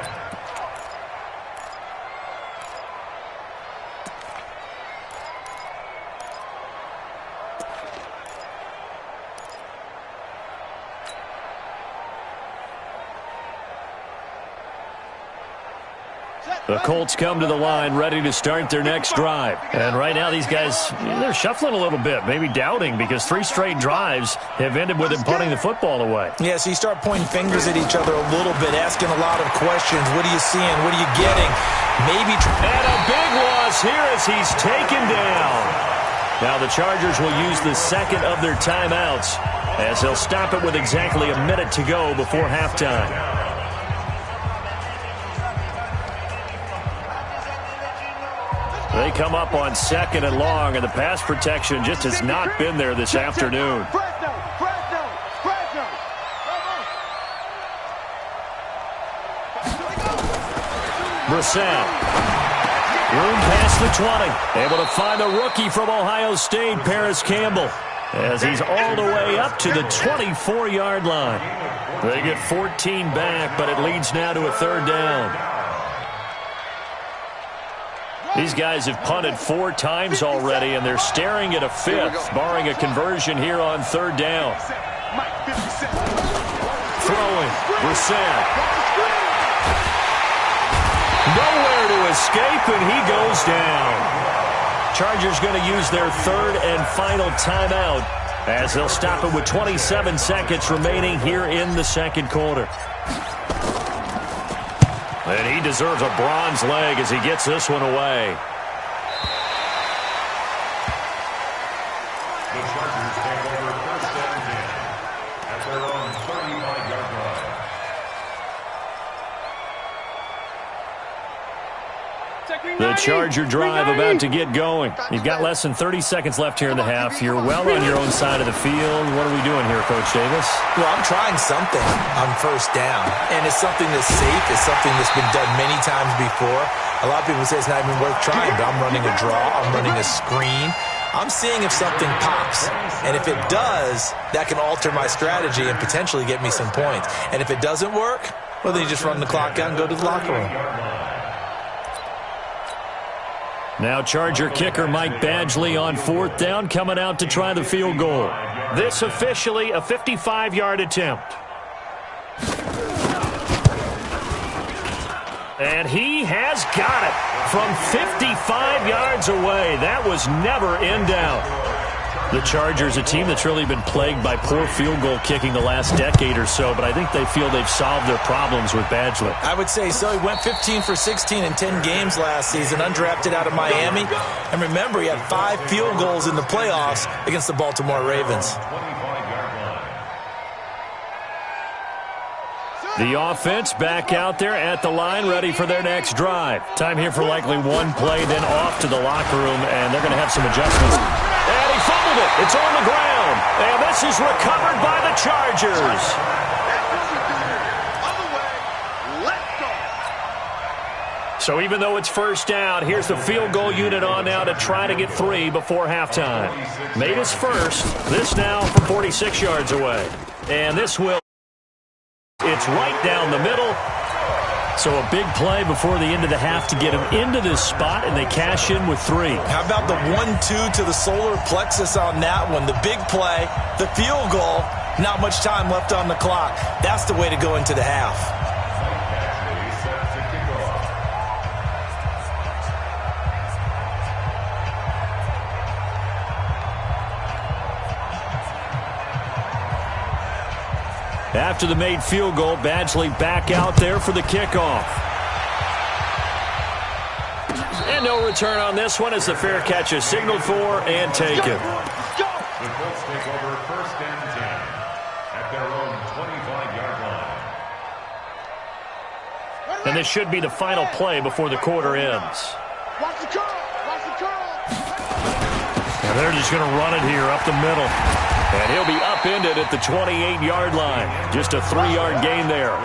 The Colts come to the line ready to start their next drive. And right now these guys, they're shuffling a little bit, maybe doubting, because 3 straight drives have ended with them punting the football away. Yeah, so you start pointing fingers at each other a little bit, asking a lot of questions. What are you seeing? What are you getting? Maybe. And a big loss here as he's taken down. Now the Chargers will use the second of their timeouts as they'll stop it with exactly a minute to go before halftime. They come up on second and long, and the pass protection just has not been there this afternoon. Brissett. Room past the 20. Able to find the rookie from Ohio State, Paris Campbell, as he's all the way up to the 24-yard line. They get 14 back, but it leads now to a third down. These guys have punted 4 times already, and they're staring at a 5th, barring a conversion here on third down. Throwing, Brissett. Nowhere to escape, and he goes down. Chargers going to use their third and final timeout as they'll stop it with 27 seconds remaining here in the second quarter. And he deserves a bronze leg as he gets this one away. The Chargers take over first and 10 at their own 35-yard line. The Charger drive about to get going. You've got less than 30 seconds left here in the half. You're well on your own side of the field. What are we doing here, Coach Davis? Well, I'm trying something on first down, and it's something that's safe. It's something that's been done many times before. A lot of people say it's not even worth trying, but I'm running a draw. I'm running a screen. I'm seeing if something pops, and if it does, that can alter my strategy and potentially get me some points. And if it doesn't work, well, then you just run the clock out and go to the locker room. Now Charger kicker Mike Badgley on fourth down, coming out to try the field goal. This officially a 55-yard attempt. And he has got it from 55 yards away. That was never in doubt. The Chargers, a team that's really been plagued by poor field goal kicking the last decade or so, but I think they feel they've solved their problems with Badgley. I would say so. He went 15 for 16 in 10 games last season, undrafted out of Miami. And remember, he had 5 field goals in the playoffs against the Baltimore Ravens. The offense back out there at the line, ready for their next drive. Time here for likely one play, then off to the locker room, and they're going to have some adjustments. And he fumbled it. It's on the ground. And this is recovered by the Chargers. So even though it's first down, here's the field goal unit on now to try to get 3 before halftime. Made his first. This now from 46 yards away. And this will... It's right down the middle. So a big play before the end of the half to get them into this spot, and they cash in with 3. How about the 1-2 to the solar plexus on that one? The big play, the field goal, not much time left on the clock. That's the way to go into the half. After the made field goal, Badgley back out there for the kickoff. And no return on this one as the fair catch is signaled for and taken. The Colts take over 1st and 10 at their own 25-yard line. And this should be the final play before the quarter ends. Watch the curl. Watch the curl. And they're just going to run it here up the middle. And he'll be upended at the 28-yard line. Just a 3-yard gain there.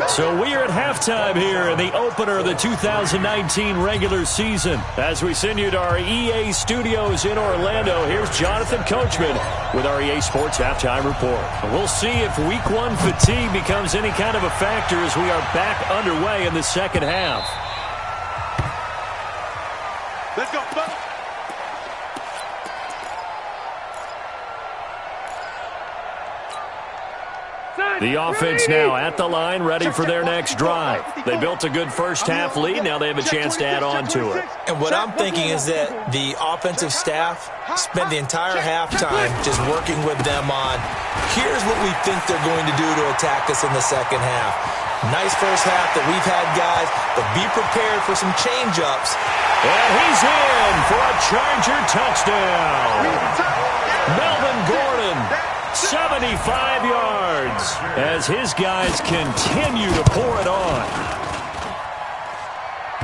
So we are at halftime here in the opener of the 2019 regular season. As we send you to our EA studios in Orlando, here's Jonathan Coachman with our EA Sports Halftime Report. We'll see if Week 1 fatigue becomes any kind of a factor as we are back underway in the second half. Let's go. The offense now at the line, ready for their next drive. They built a good first-half lead. Now they have a chance to add on to it. And what I'm thinking is that the offensive staff spend the entire halftime just working with them on, here's what we think they're going to do to attack us in the second half. Nice first half that we've had, guys, but be prepared for some change-ups. And he's in for a Charger touchdown. Melvin Gordon, 75 yards, as his guys continue to pour it on.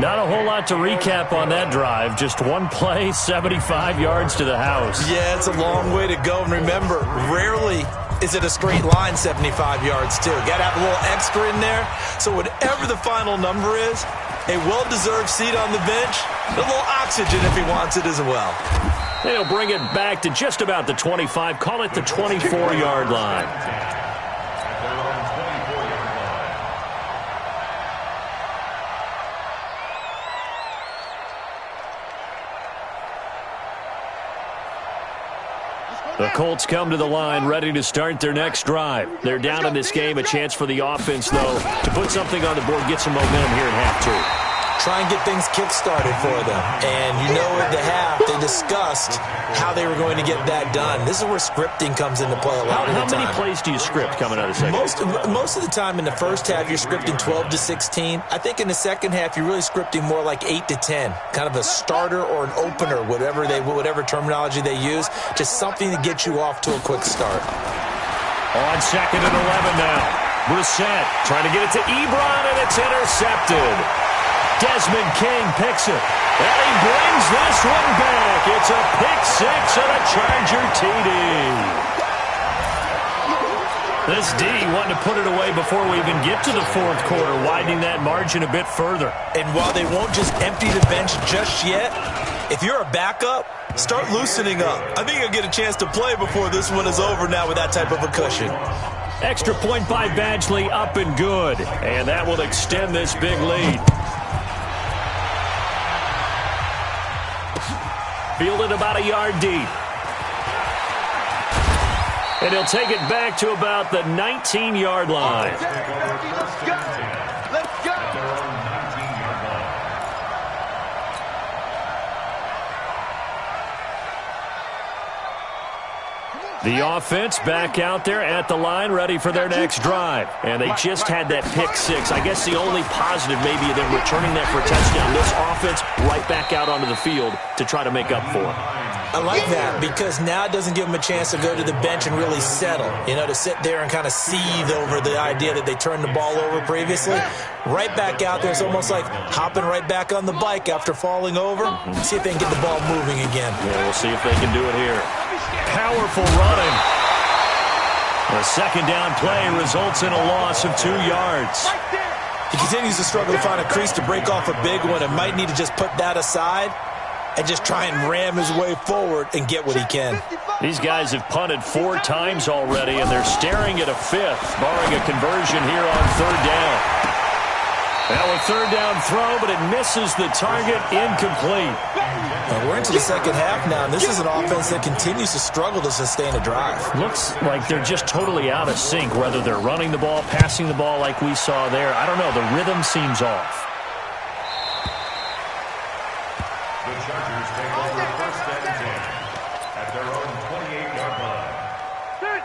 Not a whole lot to recap on that drive. Just one play, 75 yards to the house. Yeah, it's a long way to go. And remember, rarely is it a straight line 75 yards, too. Got to have a little extra in there. So whatever the final number is, a well-deserved seat on the bench, a little oxygen if he wants it as well. They'll bring it back to just about the 25, call it the 24-yard line. The Colts come to the line ready to start their next drive. They're down in this game. A chance for the offense, though, to put something on the board, get some momentum here in half 2. Try and get things kick-started for them. And you know at the half, they discussed how they were going to get that done. This is where scripting comes into play a lot of the time. How many plays do you script coming out of the second? Most of the time in the first half, you're scripting 12 to 16. I think in the second half, you're really scripting more like 8 to 10. Kind of a starter or an opener, whatever terminology they use. Just something to get you off to a quick start. On 2nd and 11 now. Brissett trying to get it to Ebron, and it's intercepted. Desmond King picks it, and he brings this one back. It's a pick 6 and a Charger TD. This D wanting to put it away before we even get to the fourth quarter, widening that margin a bit further. And while they won't just empty the bench just yet, if you're a backup, start loosening up. I think you'll get a chance to play before this one is over now with that type of a cushion. Extra point by Badgley, up and good. And that will extend this big lead. Fielded about a yard deep. And he'll take it back to about the 19-yard line. Let's go. The offense back out there at the line, ready for their next drive. And they just had that pick 6. I guess the only positive maybe them returning that for a touchdown. This offense right back out onto the field to try to make up for it. I like that because now it doesn't give them a chance to go to the bench and really settle. You know, to sit there and kind of seethe over the idea that they turned the ball over previously. Right back out there. It's almost like hopping right back on the bike after falling over. See if they can get the ball moving again. Yeah, we'll see if they can do it here. Powerful running. The second down play results in a loss of 2 yards. He continues to struggle to find a crease to break off a big one and might need to just put that aside and just try and ram his way forward and get what he can. These guys have punted 4 times already, and they're staring at a 5th, barring a conversion here on 3rd down. Now a third down throw, but it misses the target, incomplete. Now we're into the second half now, and this is an offense that continues to struggle to sustain a drive. Looks like they're just totally out of sync, whether they're running the ball, passing the ball like we saw there. I don't know. The rhythm seems off. The Chargers take over first and 10 at their own 28-yard line.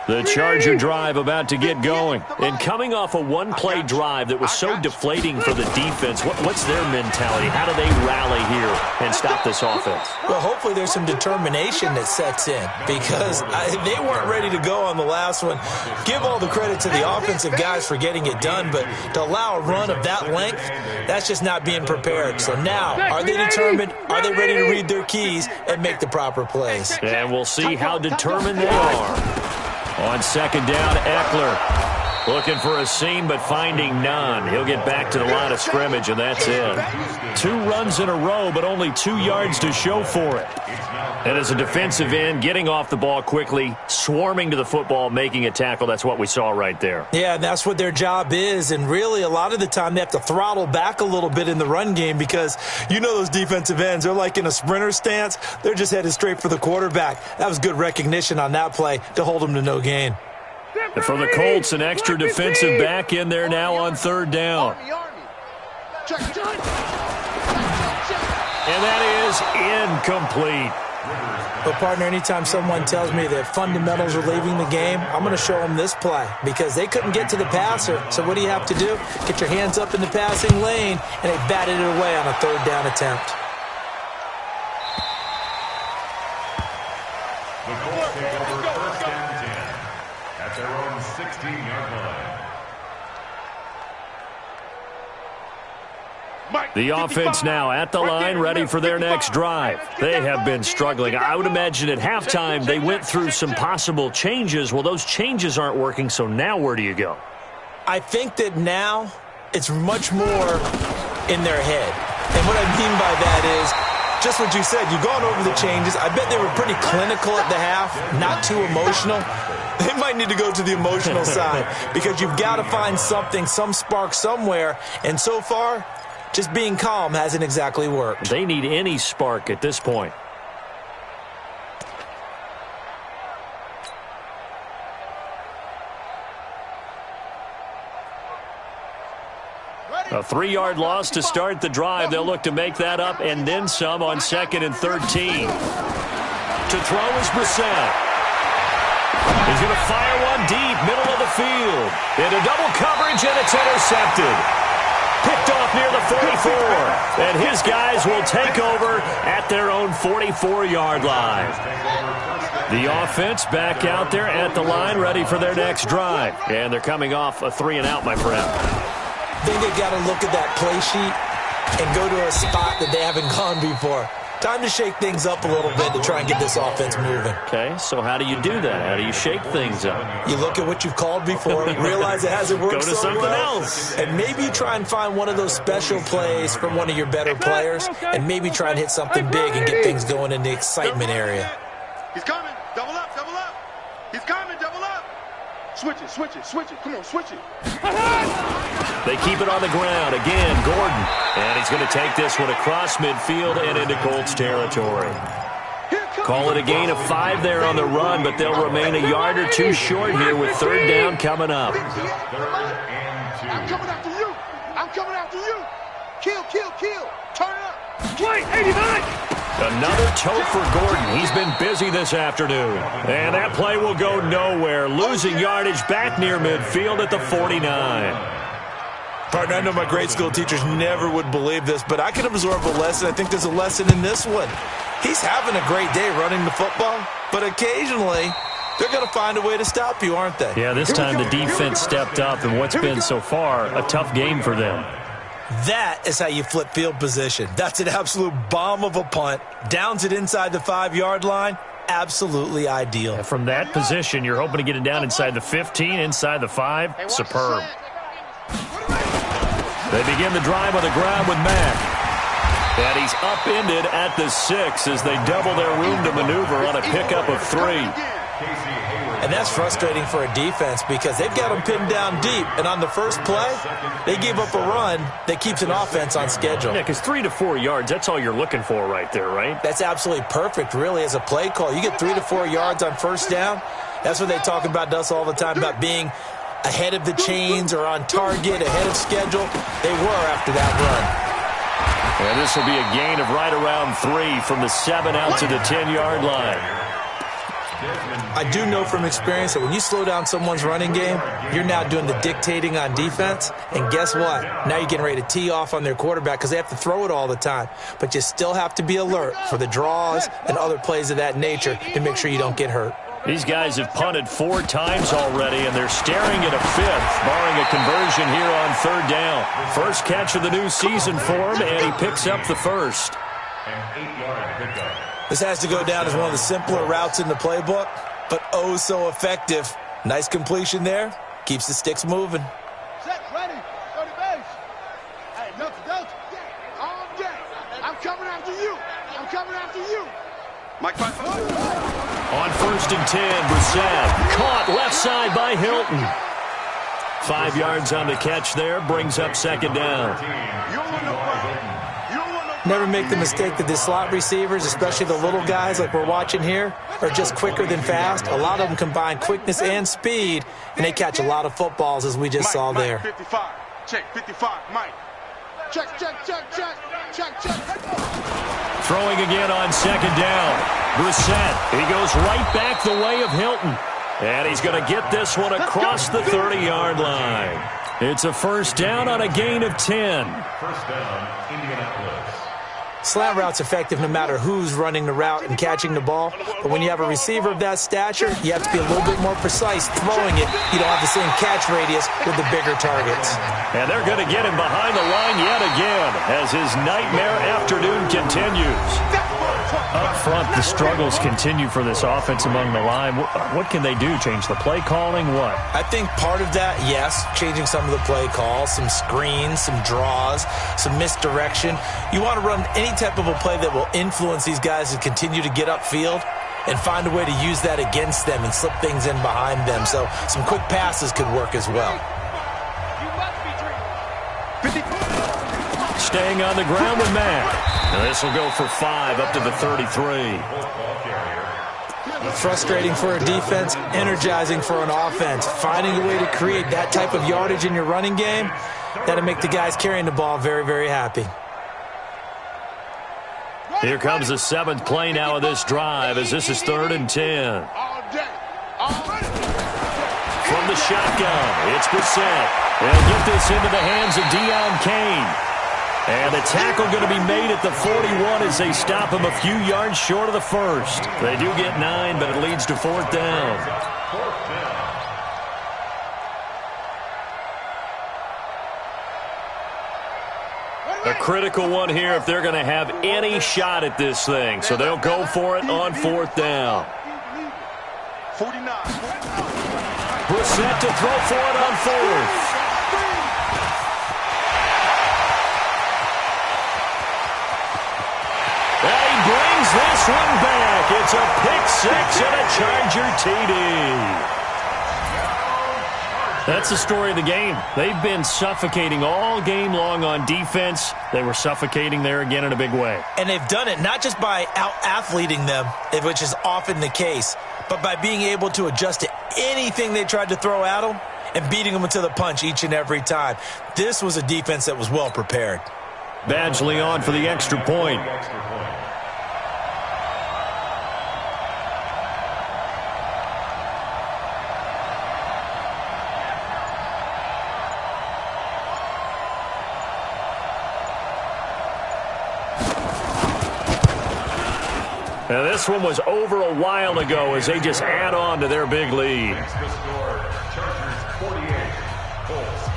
The Charger drive about to get going. And coming off a one-play drive that was so deflating for the defense, what's their mentality? How do they rally here and stop this offense? Well, hopefully there's some determination that sets in because they weren't ready to go on the last one. Give all the credit to the offensive guys for getting it done, but to allow a run of that length, that's just not being prepared. So now, are they determined? Are they ready to read their keys and make the proper plays? And we'll see how determined they are. On second down, Eckler looking for a seam but finding none. He'll get back to the line of scrimmage, and that's it. 2 runs in a row, but only 2 yards to show for it. And as a defensive end, getting off the ball quickly, swarming to the football, making a tackle, that's what we saw right there. Yeah, and that's what their job is. And really, a lot of the time, they have to throttle back a little bit in the run game because you know those defensive ends, they're like in a sprinter stance. They're just headed straight for the quarterback. That was good recognition on that play to hold them to no gain. And for the Colts, an extra defensive back in there now on third down. And that is incomplete. But, partner, anytime someone tells me that fundamentals are leaving the game, I'm going to show them this play because they couldn't get to the passer. So what do you have to do? Get your hands up in the passing lane, and they batted it away on a third down attempt. The Colts take over first and 10 at their own 16-yard line. The offense now at the line, ready for their next drive. They have been struggling. I would imagine at halftime they went through some possible changes. Well, those changes aren't working, so now where do you go? I think that now it's much more in their head. And what I mean by that is just what you said. You've gone over the changes. I bet they were pretty clinical at the half, not too emotional. They might need to go to the emotional side because you've got to find something, some spark somewhere. And so far, just being calm hasn't exactly worked. They need any spark at this point. A 3-yard loss to start the drive. They'll look to make that up and then some on 2nd and 13. To throw is Brissett. He's going to fire one deep, middle of the field. Into double coverage, and it's intercepted. Picked off near the 44. And his guys will take over at their own 44-yard line. The offense back out there at the line, ready for their next drive. And they're coming off a 3-and-out, my friend. I think they've got to look at that play sheet and go to a spot that they haven't gone before. Time to shake things up a little bit to try and get this offense moving. Okay, so how do you do that? How do you shake things up? You look at what you've called before, realize it hasn't worked so well. Go to something else. And maybe try and find one of those special plays from one of your better players, and maybe try and hit something big and get things going in the excitement area. He's coming. Double up, double up. He's coming, double up. Switch it, switch it, switch it. Come on, switch it. They keep it on the ground. Again, Gordon. And he's going to take this one across midfield and into Colts territory. Call it a gain of 5 there on the run, but they'll remain a yard or 2 short here with third down coming up. I'm coming after you. I'm coming after you. Kill, kill, kill. Turn it up. Play 89. Another tote for Gordon. He's been busy this afternoon. And that play will go nowhere. Losing yardage back near midfield at the 49. Partner, I know my grade school teachers never would believe this, but I can absorb a lesson. I think there's a lesson in this one. He's having a great day running the football, but occasionally they're going to find a way to stop you, aren't they? Yeah, this time the defense stepped up in what's been so far a tough game for them. That is how you flip field position. That's an absolute bomb of a punt. Downs it inside the 5-yard line. Absolutely ideal. And from that position, you're hoping to get it down inside the 15, inside the 5. Superb. They begin the drive on the ground with Mack. And he's upended at the 6 as they double their room to maneuver on a pickup of 3. And that's frustrating for a defense because they've got them pinned down deep. And on the first play, they gave up a run that keeps an offense on schedule. Yeah, because 3 to 4 yards, that's all you're looking for right there, right? That's absolutely perfect, really, as a play call. You get 3 to 4 yards on first down. That's what they talk about us all the time, about being ahead of the chains or on target, ahead of schedule. They were after that run. And this will be a gain of right around 3 from the 7 out to the 10-yard line. I do know from experience that when you slow down someone's running game, you're now doing the dictating on defense. And guess what? Now you're getting ready to tee off on their quarterback because they have to throw it all the time. But you still have to be alert for the draws and other plays of that nature to make sure you don't get hurt. These guys have punted 4 times already, and they're staring at a 5th, barring a conversion here on 3rd down. First catch of the new season for him, and he picks up the first. An 8-yard pickup. This has to go down as one of the simpler routes in the playbook, but oh so effective. Nice completion there. Keeps the sticks moving. Set, ready, go to base. Hey, don't. All day. I'm coming after you. Mike, on 1st and 10, Brissett caught left side by Hilton. 5 yards on the catch there, brings up 2nd down. Never make the mistake that the slot receivers, especially the little guys like we're watching here, are just quicker than fast. A lot of them combine quickness and speed, and they catch a lot of footballs, as we just saw there. 55. Check, 55. Mike. Check. Throwing again on 2nd down. Brissett, he goes right back the way of Hilton. And he's going to get this one across the 30-yard line. It's a 1st down on a gain of 10. 1st down, Indianapolis. Slant route's effective no matter who's running the route and catching the ball. But when you have a receiver of that stature, you have to be a little bit more precise throwing it. You don't have the same catch radius with the bigger targets. And they're going to get him behind the line yet again as his nightmare afternoon continues. Up front, the struggles continue for this offense among the line. What can they do? Change the play calling? What? I think part of that, yes, changing some of the play calls, some screens, some draws, some misdirection. You want to run any type of a play that will influence these guys to continue to get upfield and find a way to use that against them and slip things in behind them. So some quick passes could work as well. Staying on the ground with Mack. Now this will go for 5 up to the 33. Frustrating for a defense, energizing for an offense. Finding a way to create that type of yardage in your running game, that'll make the guys carrying the ball very, very happy. Here comes the 7th play now of this drive as this is 3rd and 10. From the shotgun, it's Brissett. They'll get this into the hands of Deion Kane. And the tackle going to be made at the 41 as they stop him a few yards short of the 1st. They do get 9, but it leads to 4th down. A critical one here if they're going to have any shot at this thing. So they'll go for it on 4th down. 49. Brissett to throw for it on 4th. Brings this one back. It's a pick-6 and a Charger TD. That's the story of the game. They've been suffocating all game long on defense. They were suffocating there again in a big way. And they've done it not just by out-athleting them, which is often the case, but by being able to adjust to anything they tried to throw at them and beating them to the punch each and every time. This was a defense that was well prepared. Badgley on for the extra point. Now this one was over a while ago as they just add on to their big lead. Next to score, Chargers 48, Colts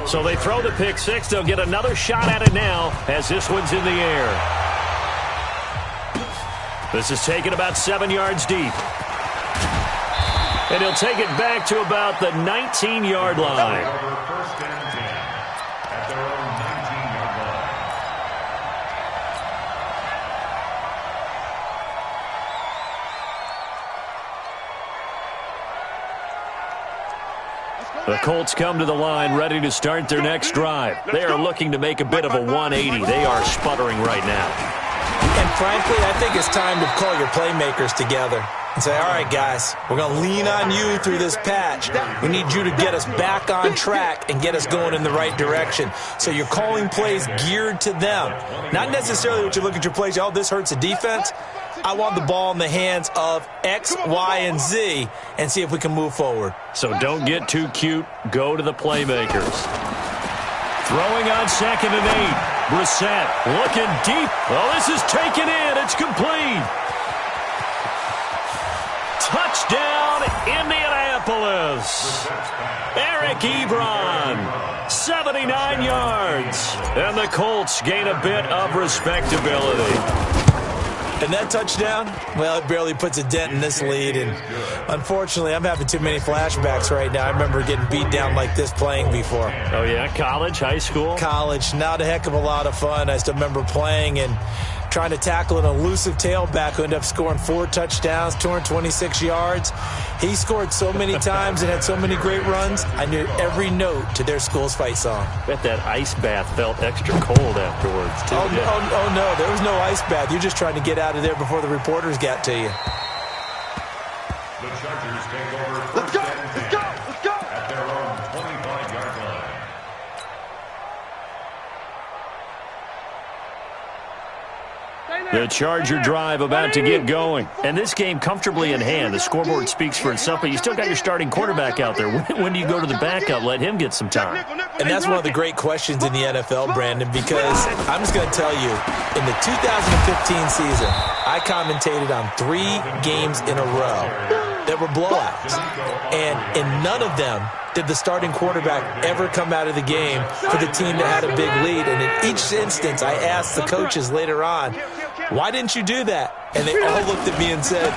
3. So they throw the pick-6. They'll get another shot at it now as this one's in the air. This is taken about 7 yards deep. And he'll take it back to about the 19-yard line. First and 10 at their own 19-yard line. The Colts come to the line ready to start their next drive. They are looking to make a bit of a 180. They are sputtering right now. And frankly, I think it's time to call your playmakers together and say, all right, guys, we're going to lean on you through this patch. We need you to get us back on track and get us going in the right direction. So you're calling plays geared to them. Not necessarily what you look at your plays, oh, this hurts the defense. I want the ball in the hands of X, Y, and Z and see if we can move forward. So don't get too cute. Go to the playmakers. Throwing on 2nd and 8. Brissett looking deep. Oh, this is taken in. It's complete. Touchdown, Indianapolis. Eric Ebron, 79 yards. And the Colts gain a bit of respectability. And that touchdown, well, it barely puts a dent in this lead. And unfortunately, I'm having too many flashbacks right now. I remember getting beat down like this playing before. Oh, yeah? College, high school? College. Not a heck of a lot of fun. I still remember playing and trying to tackle an elusive tailback who ended up scoring 4 touchdowns, 226 yards. He scored so many times and had so many great runs, I knew every note to their school's fight song. Bet that ice bath felt extra cold afterwards, too. Oh, no, there was no ice bath. You're just trying to get out of there before the reporters got to you. The Chargers take over first and 10 at their own 25-yard line. The Charger drive about to get going. And this game comfortably in hand. The scoreboard speaks for itself, but you still got your starting quarterback out there. When do you go to the backup? Let him get some time. And that's one of the great questions in the NFL, Brandon, because I'm just going to tell you, in the 2015 season, I commentated on 3 games in a row that were blowouts. And in none of them did the starting quarterback ever come out of the game for the team that had a big lead. And in each instance, I asked the coaches later on, why didn't you do that? And they all looked at me and said,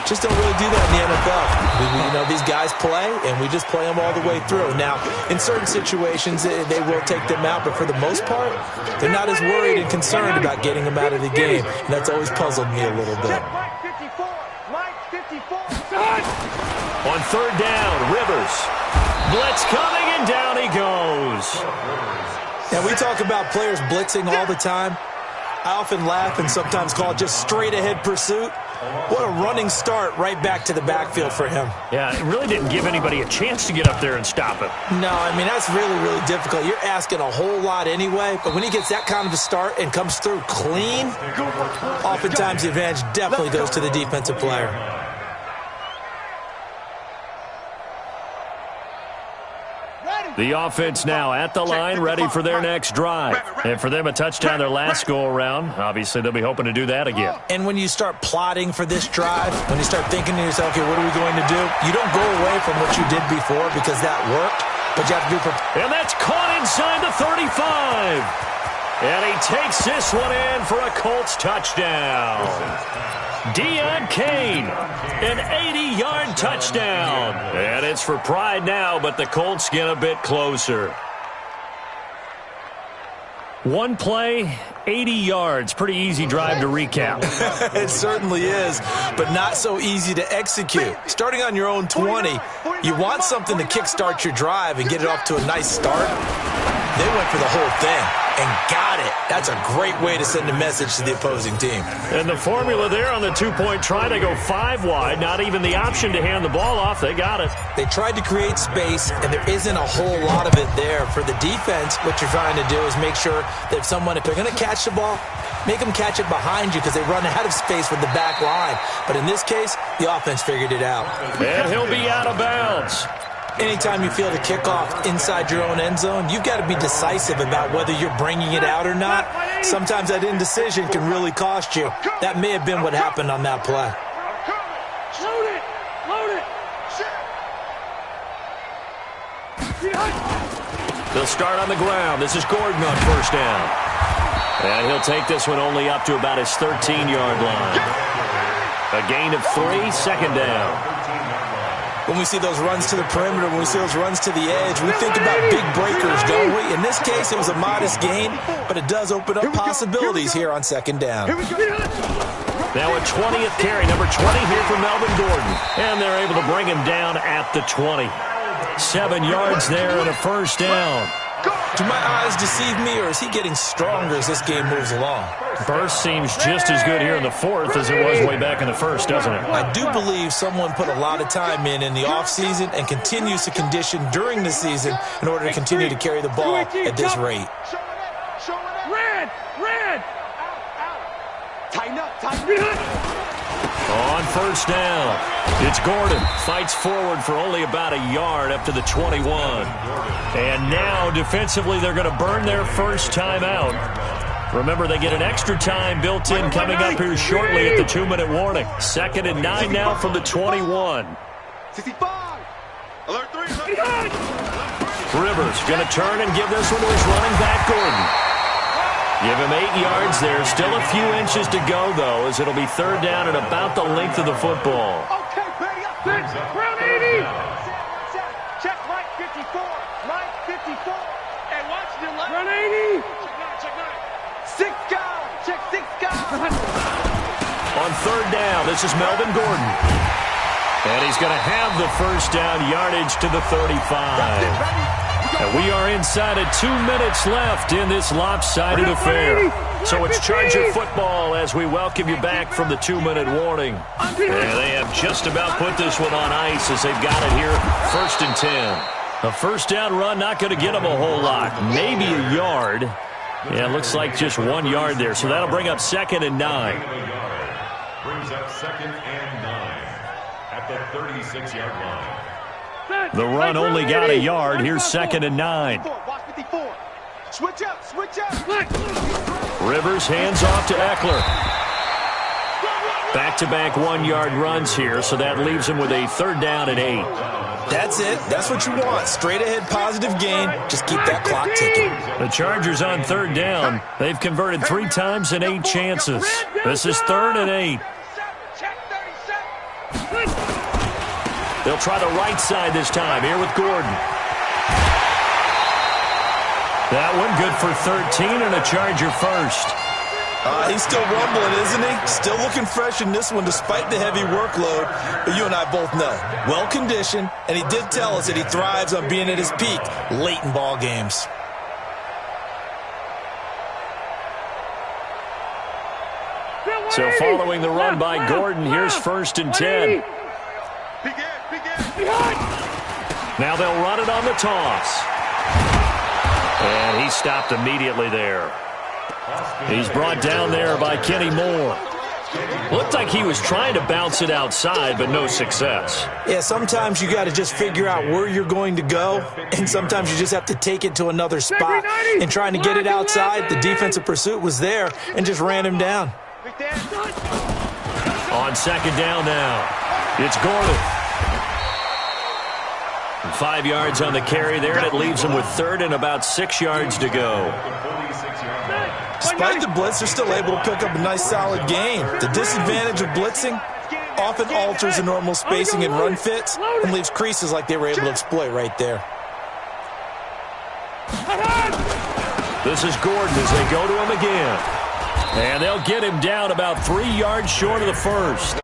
just don't really do that in the NFL. These guys play, and we just play them all the way through. Now, in certain situations, they will take them out, but for the most part, they're not as worried and concerned about getting them out of the game. And that's always puzzled me a little bit. On 3rd down, Rivers. Blitz coming, and down he goes. And we talk about players blitzing all the time. I often laugh and sometimes call it just straight-ahead pursuit. What a running start right back to the backfield for him. Yeah, it really didn't give anybody a chance to get up there and stop him. No, I mean, that's really, really difficult. You're asking a whole lot anyway, but when he gets that kind of a start and comes through clean, oftentimes the advantage definitely goes to the defensive player. The offense now at the line, ready for their next drive. And for them, a touchdown their last go-around. Obviously, they'll be hoping to do that again. And when you start plotting for this drive, when you start thinking to yourself, okay, what are we going to do? You don't go away from what you did before because that worked, but you have to be prepared. And that's caught inside the 35. And he takes this one in for a Colts touchdown. Deion Kane, an 80-yard touchdown. And it's for pride now, but the Colts get a bit closer. One play, 80 yards. Pretty easy drive to recap. It certainly is, but not so easy to execute. Starting on your own 20, you want something to kickstart your drive and get it off to a nice start. They went for the whole thing and got it. That's a great way to send a message to the opposing team. And the formula there on the two-point try to go 5 wide, not even the option to hand the ball off. They got it. They tried to create space, and there isn't a whole lot of it there. For the defense, what you're trying to do is make sure that if they're going to catch the ball, make them catch it behind you because they run out of space with the back line. But in this case, the offense figured it out. And he'll be out of bounds. Anytime you field a kickoff inside your own end zone, you've got to be decisive about whether you're bringing it out or not. Sometimes that indecision can really cost you. That may have been what happened on that play. They'll start on the ground. This is Gordon on first down. And he'll take this one only up to about his 13-yard line. A gain of 3, second down. when we see those runs to the perimeter, when we see those runs to the edge, we think about big breakers, don't we? In this case, it was a modest gain, but it does open up possibilities here on second down. Now a 20th carry, number 20 here for Melvin Gordon. And they're able to bring him down at the 20. 7 yards there and a first down. Do my eyes deceive me, or is he getting stronger as this game moves along? Burst seems just as good here in the fourth as it was way back in the first, doesn't it? I do believe someone put a lot of time in the offseason and continues to condition during the season in order to continue to carry the ball at this rate. Red! Tighten up, tighten up! On first down, it's Gordon. Fights forward for only about a yard up to the 21. And now, defensively, they're going to burn their first time out. Remember, they get an extra time built in coming up here shortly at the 2-minute warning. 2nd and 9 now from the 21. 65! Alert 3! Rivers going to turn and give this one to his running back, Gordon. Give him 8 yards there. Still a few inches to go, though, as it'll be 3rd down at about the length of the football. Okay, ready up. Round 80. Check right 54. Right 54. And watch the left. Round 80. Check 9. 6 guys. Check 6 guys. On 3rd down, this is Melvin Gordon. And he's going to have the first down yardage to the 35. And we are inside of 2 minutes left in this lopsided affair. So it's Charger football as we welcome you back from the 2-minute warning. And they have just about put this one on ice as they've got it here, 1st and 10. A first down run, not going to get them a whole lot. Maybe a yard. Yeah, it looks like just 1 yard there. So that'll bring up 2nd and 9. Brings up 2nd and 9 at the 36-yard line. The run only got a yard. Here's 2nd and 9. Switch up. Rivers hands off to Eckler. Back-to-back 1-yard runs here, so that leaves him with a 3rd down and 8. That's it. That's what you want. Straight ahead positive gain. Just keep that clock ticking. The Chargers on 3rd down. They've converted 3 times in 8 chances. This is 3rd and 8. They'll try the right side this time, here with Gordon. That one good for 13 and a Charger first. He's still rumbling, isn't he? Still looking fresh in this one despite the heavy workload. But you and I both know, well-conditioned, and he did tell us that he thrives on being at his peak late in ball games. So following the run by Gordon, here's 1st and 10. Now they'll run it on the toss. And he stopped immediately there. He's brought down there by Kenny Moore. Looked like he was trying to bounce it outside, but no success. Yeah, sometimes you got to just figure out where you're going to go, and sometimes you just have to take it to another spot. And trying to get it outside, the defensive pursuit was there and just ran him down. On 2nd down now, it's Gordon. 5 yards on the carry there, and it leaves him with 3rd and about 6 yards to go. Despite the blitz, they're still able to pick up a nice solid gain. The disadvantage of blitzing often alters the normal spacing and run fits and leaves creases like they were able to exploit right there. This is Gordon as they go to him again. And they'll get him down about 3 yards short of the first.